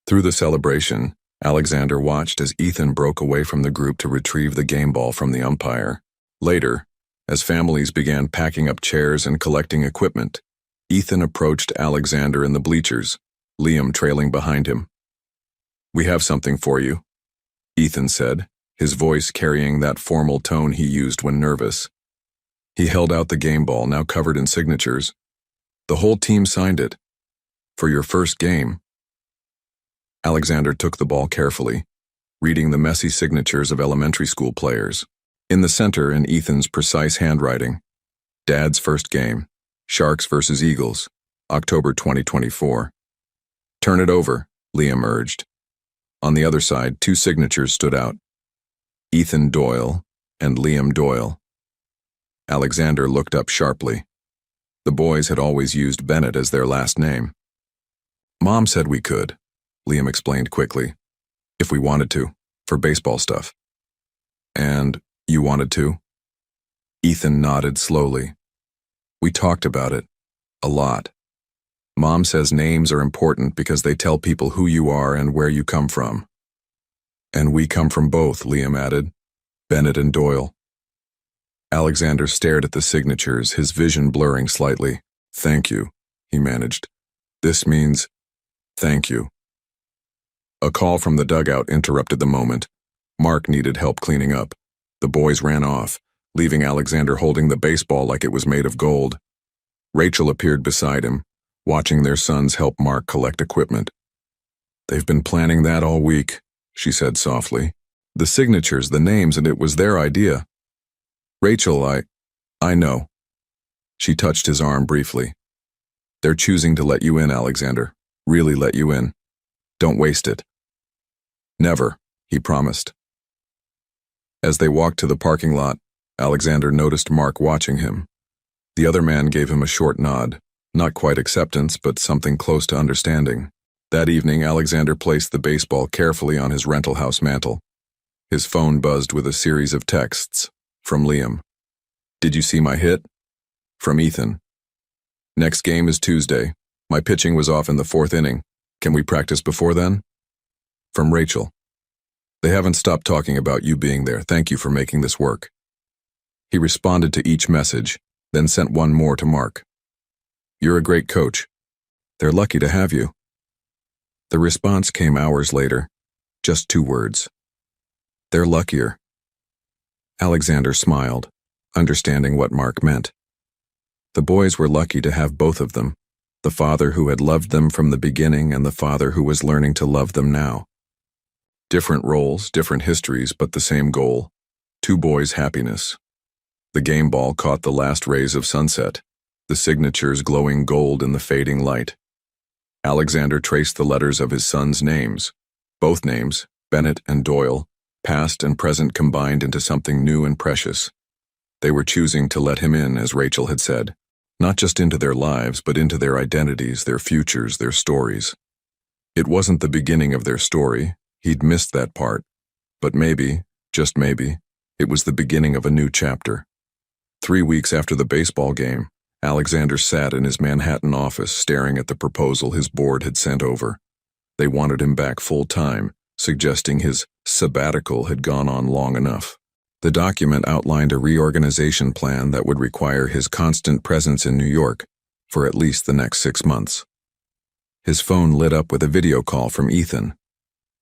Through the celebration, Alexander watched as Ethan broke away from the group to retrieve the game ball from the umpire. Later, as families began packing up chairs and collecting equipment, Ethan approached Alexander in the bleachers, Liam trailing behind him. "We have something for you," Ethan said, his voice carrying that formal tone he used when nervous. He held out the game ball, now covered in signatures. "The whole team signed it. For your first game." Alexander took the ball carefully, reading the messy signatures of elementary school players. In the center, in Ethan's precise handwriting, "Dad's first game, Sharks versus Eagles, October 2024. "Turn it over," Liam urged. On the other side, 2 signatures stood out. Ethan Doyle and Liam Doyle. Alexander looked up sharply. The boys had always used Bennett as their last name. "Mom said we could," Liam explained quickly. "If we wanted to, for baseball stuff." "And you wanted to?" Ethan nodded slowly. "We talked about it. A lot. Mom says names are important because they tell people who you are and where you come from." "And we come from both," Liam added. "Bennett and Doyle." Alexander stared at the signatures, his vision blurring slightly. "Thank you," he managed. "This means thank you." A call from the dugout interrupted the moment. Mark needed help cleaning up. The boys ran off, leaving Alexander holding the baseball like it was made of gold. Rachel appeared beside him, watching their sons help Mark collect equipment. "They've been planning that all week," she said softly. "The signatures, the names, and it was their idea." "Rachel, I know." She touched his arm briefly. "They're choosing to let you in, Alexander. Really let you in. Don't waste it." Never, he promised. As they walked to the parking lot, Alexander noticed Mark watching him. The other man gave him a short nod, not quite acceptance, but something close to understanding. That evening, Alexander placed the baseball carefully on his rental house mantel. His phone buzzed with a series of texts. From Liam. Did you see my hit? From Ethan. Next game is Tuesday. My pitching was off in the 4th inning. Can we practice before then? From Rachel. They haven't stopped talking about you being there. Thank you for making this work. He responded to each message, then sent one more to Mark. You're a great coach. They're lucky to have you. The response came hours later, just 2 words. They're luckier. Alexander smiled, understanding what Mark meant. The boys were lucky to have both of them, the father who had loved them from the beginning and the father who was learning to love them now. Different roles, different histories, but the same goal. 2 boys' happiness. The game ball caught the last rays of sunset, the signatures glowing gold in the fading light. Alexander traced the letters of his sons' names. Both names, Bennett and Doyle, past and present combined into something new and precious. They were choosing to let him in, as Rachel had said, not just into their lives, but into their identities, their futures, their stories. It wasn't the beginning of their story. He'd missed that part. But maybe, just maybe, it was the beginning of a new chapter. 3 weeks after the baseball game, Alexander sat in his Manhattan office staring at the proposal his board had sent over. They wanted him back full-time, suggesting his sabbatical had gone on long enough. The document outlined a reorganization plan that would require his constant presence in New York for at least the next 6 months. His phone lit up with a video call from Ethan.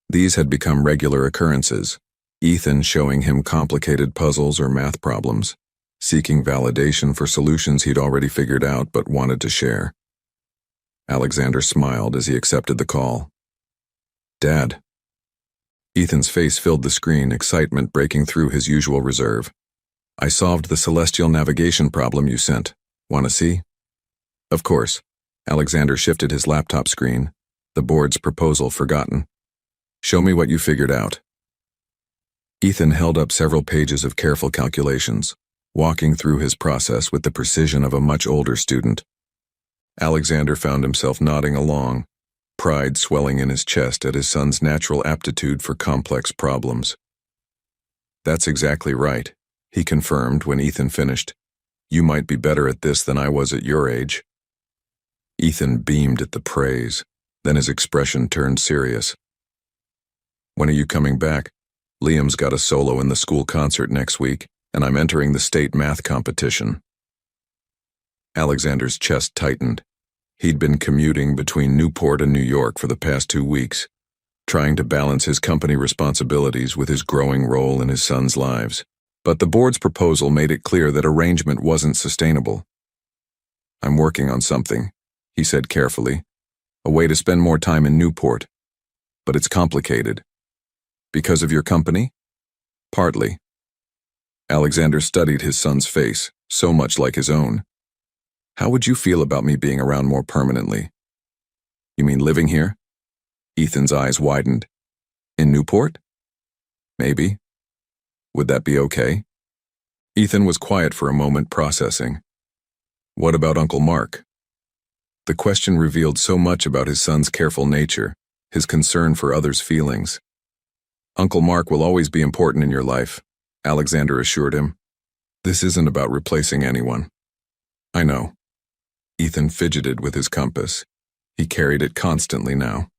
These had become regular occurrences, Ethan showing him complicated puzzles or math problems, seeking validation for solutions he'd already figured out but wanted to share. Alexander smiled as he accepted the call. Dad. Ethan's face filled the screen, excitement breaking through his usual reserve. I solved the celestial navigation problem you sent. Want to see? Of course. Alexander shifted his laptop screen, the board's proposal forgotten. Show me what you figured out. Ethan held up several pages of careful calculations, walking through his process with the precision of a much older student. Alexander found himself nodding along, pride swelling in his chest at his son's natural aptitude for complex problems. That's exactly right, he confirmed when Ethan finished. You might be better at this than I was at your age. Ethan beamed at the praise, then his expression turned serious. When are you coming back? Liam's got a solo in the school concert next week, and I'm entering the state math competition. Alexander's chest tightened. He'd been commuting between Newport and New York for the past 2 weeks, trying to balance his company responsibilities with his growing role in his son's lives. But the board's proposal made it clear that arrangement wasn't sustainable. I'm working on something, he said carefully, a way to spend more time in Newport. But it's complicated. Because of your company? Partly. Alexander studied his son's face, so much like his own. How would you feel about me being around more permanently? You mean living here? Ethan's eyes widened. In Newport? Maybe. Would that be okay? Ethan was quiet for a moment, processing. What about Uncle Mark? The question revealed so much about his son's careful nature, his concern for others' feelings. Uncle Mark will always be important in your life, Alexander assured him. This isn't about replacing anyone. I know. Ethan fidgeted with his compass. He carried it constantly now.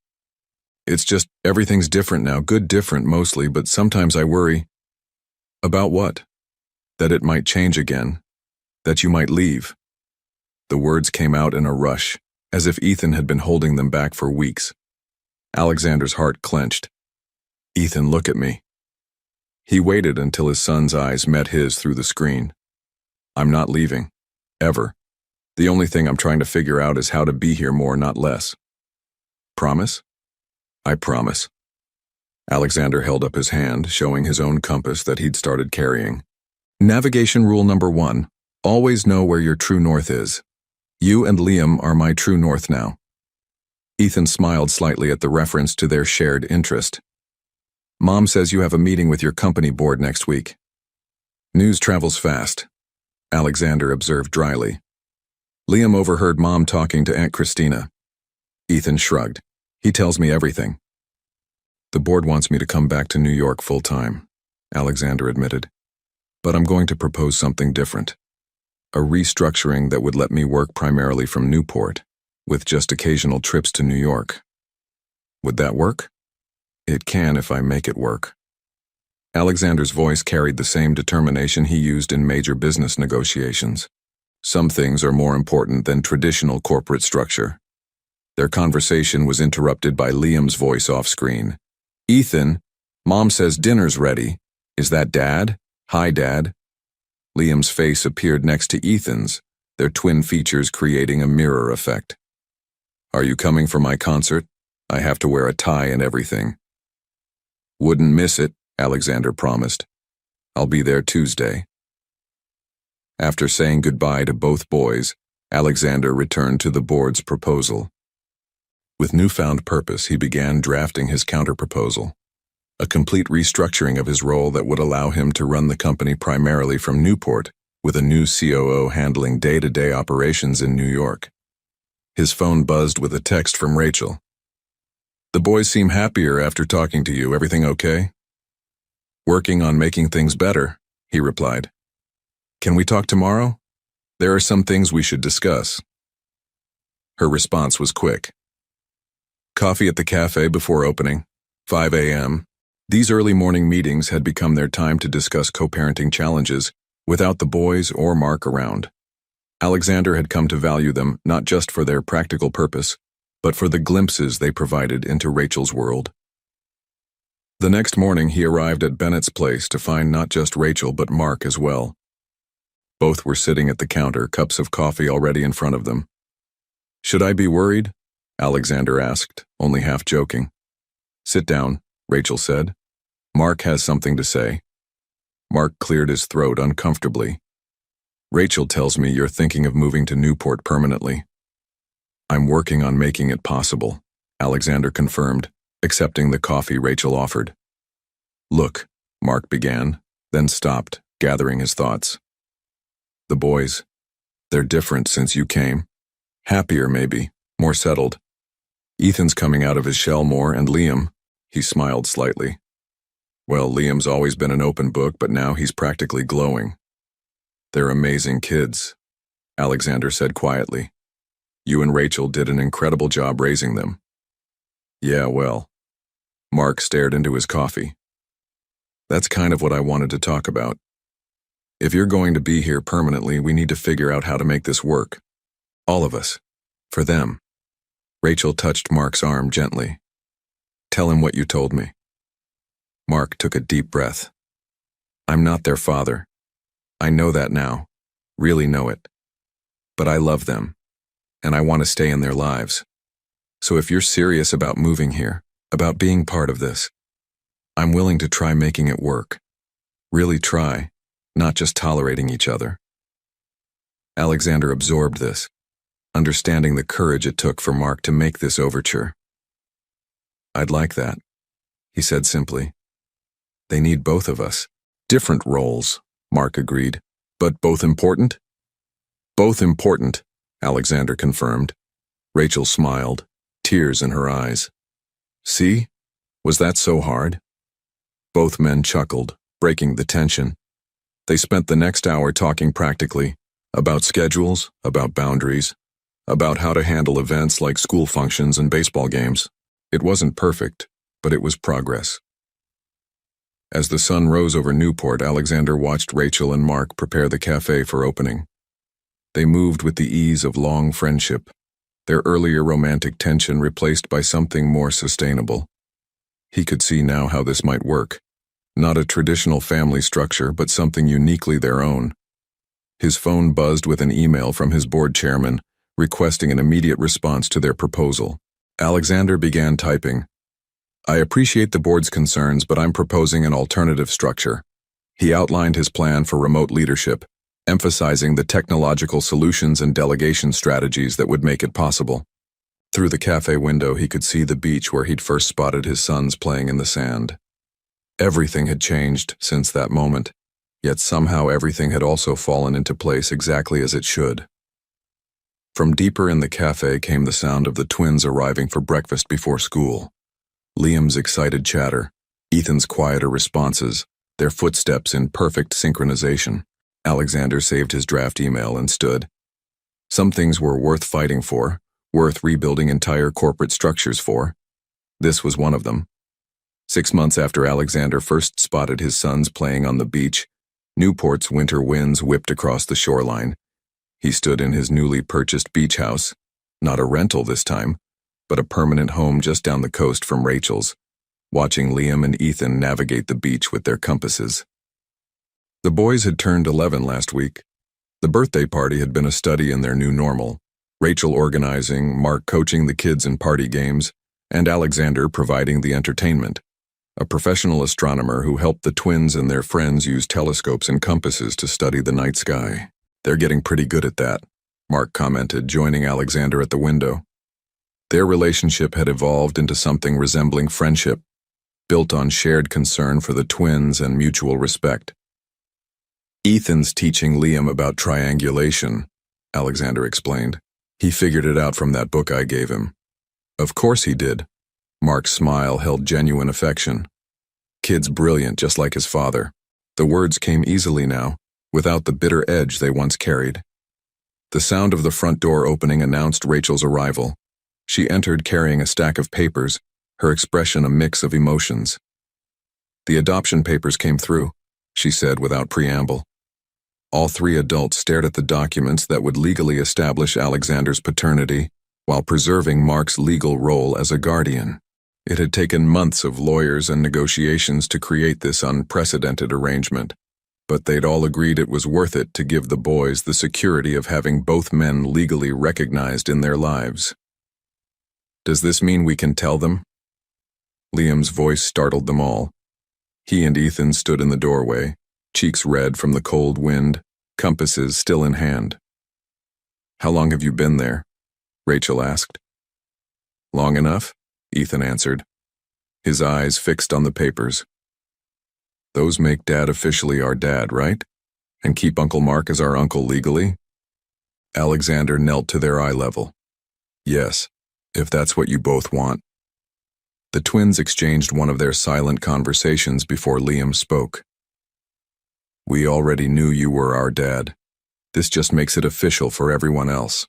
It's just, everything's different now, good different mostly, but sometimes I worry. About what? That it might change again. That you might leave. The words came out in a rush, as if Ethan had been holding them back for weeks. Alexander's heart clenched. Ethan, look at me. He waited until his son's eyes met his through the screen. I'm not leaving. Ever. The only thing I'm trying to figure out is how to be here more, not less. Promise? I promise. Alexander held up his hand, showing his own compass that he'd started carrying. Navigation rule number 1. Always know where your true north is. You and Liam are my true north now. Ethan smiled slightly at the reference to their shared interest. Mom says you have a meeting with your company board next week. News travels fast, Alexander observed dryly. Liam overheard Mom talking to Aunt Christina. Ethan shrugged. He tells me everything. The board wants me to come back to New York full-time, Alexander admitted. But I'm going to propose something different. A restructuring that would let me work primarily from Newport, with just occasional trips to New York. Would that work? It can if I make it work. Alexander's voice carried the same determination he used in major business negotiations. Some things are more important than traditional corporate structure. Their conversation was interrupted by Liam's voice off-screen. Ethan, Mom says dinner's ready. Is that Dad? Hi, Dad. Liam's face appeared next to Ethan's, their twin features creating a mirror effect. Are you coming for my concert? I have to wear a tie and everything. Wouldn't miss it, Alexander promised. I'll be there Tuesday. After saying goodbye to both boys, Alexander returned to the board's proposal. With newfound purpose, he began drafting his counterproposal, a complete restructuring of his role that would allow him to run the company primarily from Newport, with a new COO handling day-to-day operations in New York. His phone buzzed with a text from Rachel. The boys seem happier after talking to you. Everything okay? Working on making things better, he replied. Can we talk tomorrow? There are some things we should discuss. Her response was quick. Coffee at the cafe before opening, 5 a.m. These early morning meetings had become their time to discuss co-parenting challenges without the boys or Mark around. Alexander had come to value them not just for their practical purpose, but for the glimpses they provided into Rachel's world. The next morning he arrived at Bennett's place to find not just Rachel but Mark as well. Both were sitting at the counter, cups of coffee already in front of them. Should I be worried? Alexander asked, only half joking. Sit down, Rachel said. Mark has something to say. Mark cleared his throat uncomfortably. Rachel tells me you're thinking of moving to Newport permanently. I'm working on making it possible, Alexander confirmed, accepting the coffee Rachel offered. Look, Mark began, then stopped, gathering his thoughts. The boys, they're different since you came. Happier, maybe, more settled. Ethan's coming out of his shell more, and Liam, he smiled slightly. Well, Liam's always been an open book, but now he's practically glowing. They're amazing kids, Alexander said quietly. You and Rachel did an incredible job raising them. Yeah, well. Mark stared into his coffee. That's kind of what I wanted to talk about. If you're going to be here permanently, we need to figure out how to make this work. All of us. For them. Rachel touched Mark's arm gently. Tell him what you told me. Mark took a deep breath. I'm not their father. I know that now. Really know it. But I love them. And I want to stay in their lives. So if you're serious about moving here, about being part of this, I'm willing to try making it work. Really try, not just tolerating each other. Alexander absorbed this, understanding the courage it took for Mark to make this overture. I'd like that, he said simply. They need both of us. Different roles, Mark agreed. But both important? Both important, Alexander confirmed. Rachel smiled, tears in her eyes. See? Was that so hard? Both men chuckled, breaking the tension. They spent the next hour talking practically, about schedules, about boundaries, about how to handle events like school functions and baseball games. It wasn't perfect, but it was progress. As the sun rose over Newport, Alexander watched Rachel and Mark prepare the cafe for opening. They moved with the ease of long friendship, their earlier romantic tension replaced by something more sustainable. He could see now how this might work. Not a traditional family structure, but something uniquely their own. His phone buzzed with an email from his board chairman, requesting an immediate response to their proposal. Alexander began typing. I appreciate the board's concerns, but I'm proposing an alternative structure. He outlined his plan for remote leadership, emphasizing the technological solutions and delegation strategies that would make it possible. Through the cafe window, he could see the beach where he'd first spotted his sons playing in the sand. Everything had changed since that moment, yet somehow everything had also fallen into place exactly as it should. From deeper in the cafe came the sound of the twins arriving for breakfast before school. Liam's excited chatter, Ethan's quieter responses, their footsteps in perfect synchronization. Alexander saved his draft email and stood. Some things were worth fighting for, worth rebuilding entire corporate structures for. This was one of them. 6 months after Alexander first spotted his sons playing on the beach, Newport's winter winds whipped across the shoreline. He stood in his newly purchased beach house, not a rental this time, but a permanent home just down the coast from Rachel's, watching Liam and Ethan navigate the beach with their compasses. The boys had turned 11 last week. The birthday party had been a study in their new normal, Rachel organizing, Mark coaching the kids in party games, and Alexander providing the entertainment. A professional astronomer who helped the twins and their friends use telescopes and compasses to study the night sky. "They're getting pretty good at that," Mark commented, joining Alexander at the window. Their relationship had evolved into something resembling friendship, built on shared concern for the twins and mutual respect. "Ethan's teaching Liam about triangulation," Alexander explained. "He figured it out from that book I gave him." "Of course he did." Mark's smile held genuine affection. "Kid's brilliant, just like his father." The words came easily now, without the bitter edge they once carried. The sound of the front door opening announced Rachel's arrival. She entered carrying a stack of papers, her expression a mix of emotions. "The adoption papers came through," she said without preamble. All three adults stared at the documents that would legally establish Alexander's paternity while preserving Mark's legal role as a guardian. It had taken months of lawyers and negotiations to create this unprecedented arrangement, but they'd all agreed it was worth it to give the boys the security of having both men legally recognized in their lives. "Does this mean we can tell them?" Liam's voice startled them all. He and Ethan stood in the doorway, cheeks red from the cold wind, compasses still in hand. "How long have you been there?" Rachel asked. "Long enough," Ethan answered, his eyes fixed on the papers. "Those make Dad officially our dad, right? And keep Uncle Mark as our uncle legally?" Alexander knelt to their eye level. "Yes, if that's what you both want." The twins exchanged one of their silent conversations before Liam spoke. "We already knew you were our dad. This just makes it official for everyone else."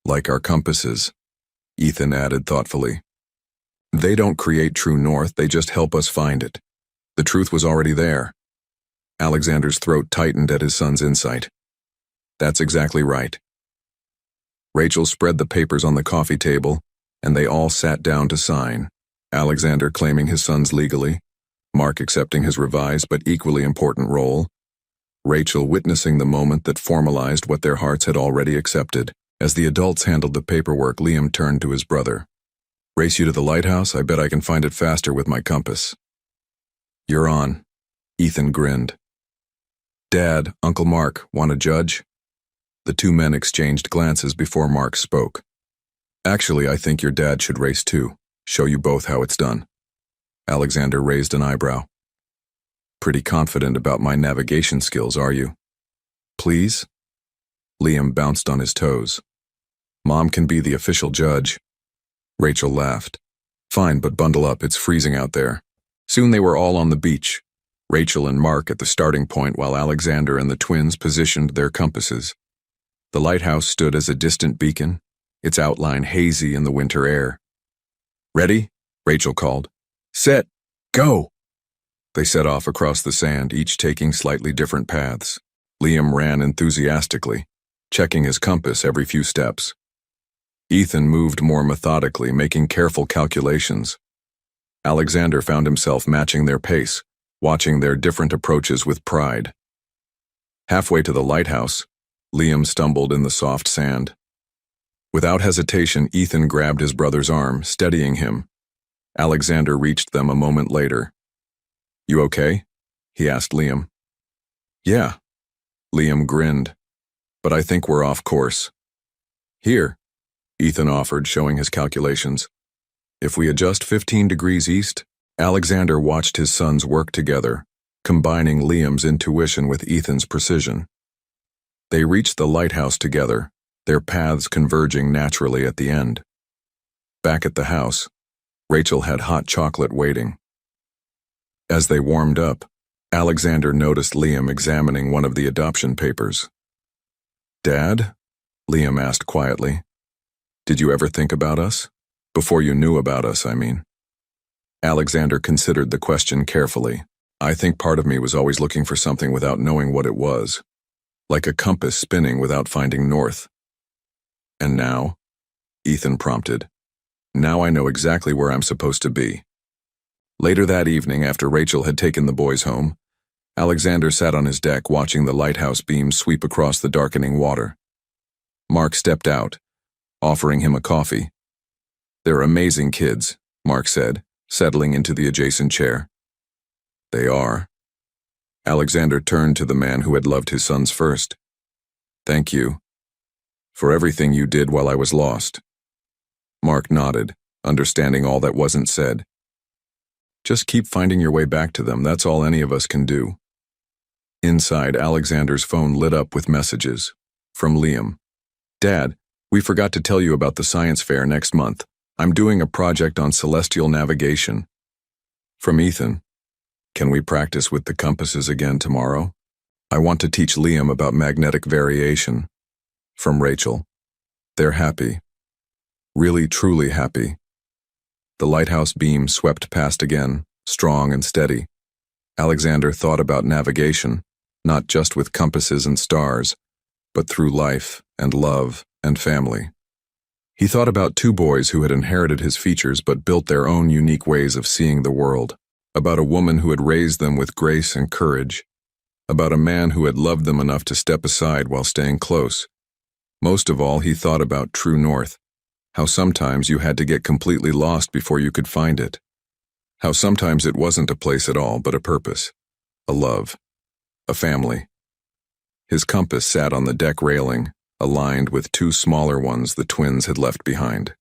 "Like our compasses," Ethan added thoughtfully. "They don't create true north, they just help us find it. The truth was already there." Alexander's throat tightened at his son's insight. "That's exactly right." Rachel spread the papers on the coffee table, and they all sat down to sign, Alexander claiming his sons legally, Mark accepting his revised but equally important role, Rachel witnessing the moment that formalized what their hearts had already accepted. As the adults handled the paperwork, Liam turned to his brother. "Race you to the lighthouse? I bet I can find it faster with my compass." "You're on." Ethan grinned. "Dad, Uncle Mark, want a judge?" The two men exchanged glances before Mark spoke. "Actually, I think your dad should race too. Show you both how it's done." Alexander raised an eyebrow. "Pretty confident about my navigation skills, are you?" "Please?" Liam bounced on his toes. "Mom can be the official judge." Rachel laughed. "Fine, but bundle up, it's freezing out there." Soon they were all on the beach, Rachel and Mark at the starting point while Alexander and the twins positioned their compasses. The lighthouse stood as a distant beacon, its outline hazy in the winter air. "Ready?" Rachel called. "Set, go!" They set off across the sand, each taking slightly different paths. Liam ran enthusiastically, checking his compass every few steps. Ethan moved more methodically, making careful calculations. Alexander found himself matching their pace, watching their different approaches with pride. Halfway to the lighthouse, Liam stumbled in the soft sand. Without hesitation, Ethan grabbed his brother's arm, steadying him. Alexander reached them a moment later. "You okay?" he asked Liam. "Yeah." Liam grinned. "But I think we're off course." "Here," Ethan offered, showing his calculations. "If we adjust 15 degrees east, Alexander watched his sons work together, combining Liam's intuition with Ethan's precision. They reached the lighthouse together, their paths converging naturally at the end. Back at the house, Rachel had hot chocolate waiting. As they warmed up, Alexander noticed Liam examining one of the adoption papers. "Dad?" Liam asked quietly. "Did you ever think about us? Before you knew about us, I mean." Alexander considered the question carefully. "I think part of me was always looking for something without knowing what it was, like a compass spinning without finding north." "And now?" Ethan prompted. "Now I know exactly where I'm supposed to be." Later that evening, after Rachel had taken the boys home, Alexander sat on his deck watching the lighthouse beams sweep across the darkening water. Mark stepped out, offering him a coffee. "They're amazing kids," Mark said, settling into the adjacent chair. "They are." Alexander turned to the man who had loved his sons first. "Thank you for everything you did while I was lost." Mark nodded, understanding all that wasn't said. "Just keep finding your way back to them, that's all any of us can do." Inside, Alexander's phone lit up with messages. From Liam. "Dad, we forgot to tell you about the science fair next month. I'm doing a project on celestial navigation." From Ethan. "Can we practice with the compasses again tomorrow? I want to teach Liam about magnetic variation." From Rachel. "They're happy. Really, truly happy." The lighthouse beam swept past again, strong and steady. Alexander thought about navigation, not just with compasses and stars, but through life and love and family. He thought about two boys who had inherited his features but built their own unique ways of seeing the world, about a woman who had raised them with grace and courage, about a man who had loved them enough to step aside while staying close. Most of all, he thought about true north. How sometimes you had to get completely lost before you could find it. How sometimes it wasn't a place at all, but a purpose, a love, a family. His compass sat on the deck railing, aligned with two smaller ones the twins had left behind.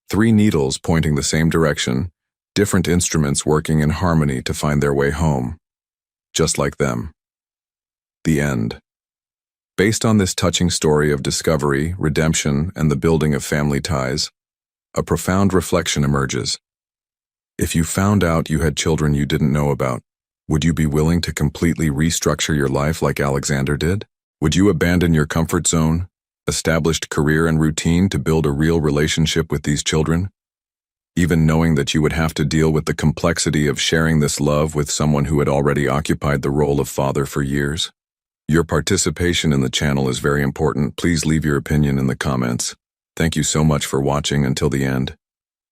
3 needles pointing the same direction, different instruments working in harmony to find their way home. Just like them. The end. Based on this touching story of discovery, redemption, and the building of family ties, a profound reflection emerges. If you found out you had children you didn't know about, would you be willing to completely restructure your life like Alexander did? Would you abandon your comfort zone, established career and routine to build a real relationship with these children? Even knowing that you would have to deal with the complexity of sharing this love with someone who had already occupied the role of father for years? Your participation in the channel is very important. Please leave your opinion in the comments. Thank you so much for watching until the end.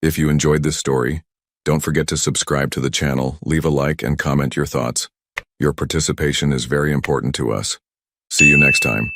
If you enjoyed this story, don't forget to subscribe to the channel, leave a like, and comment your thoughts. Your participation is very important to us. See you next time.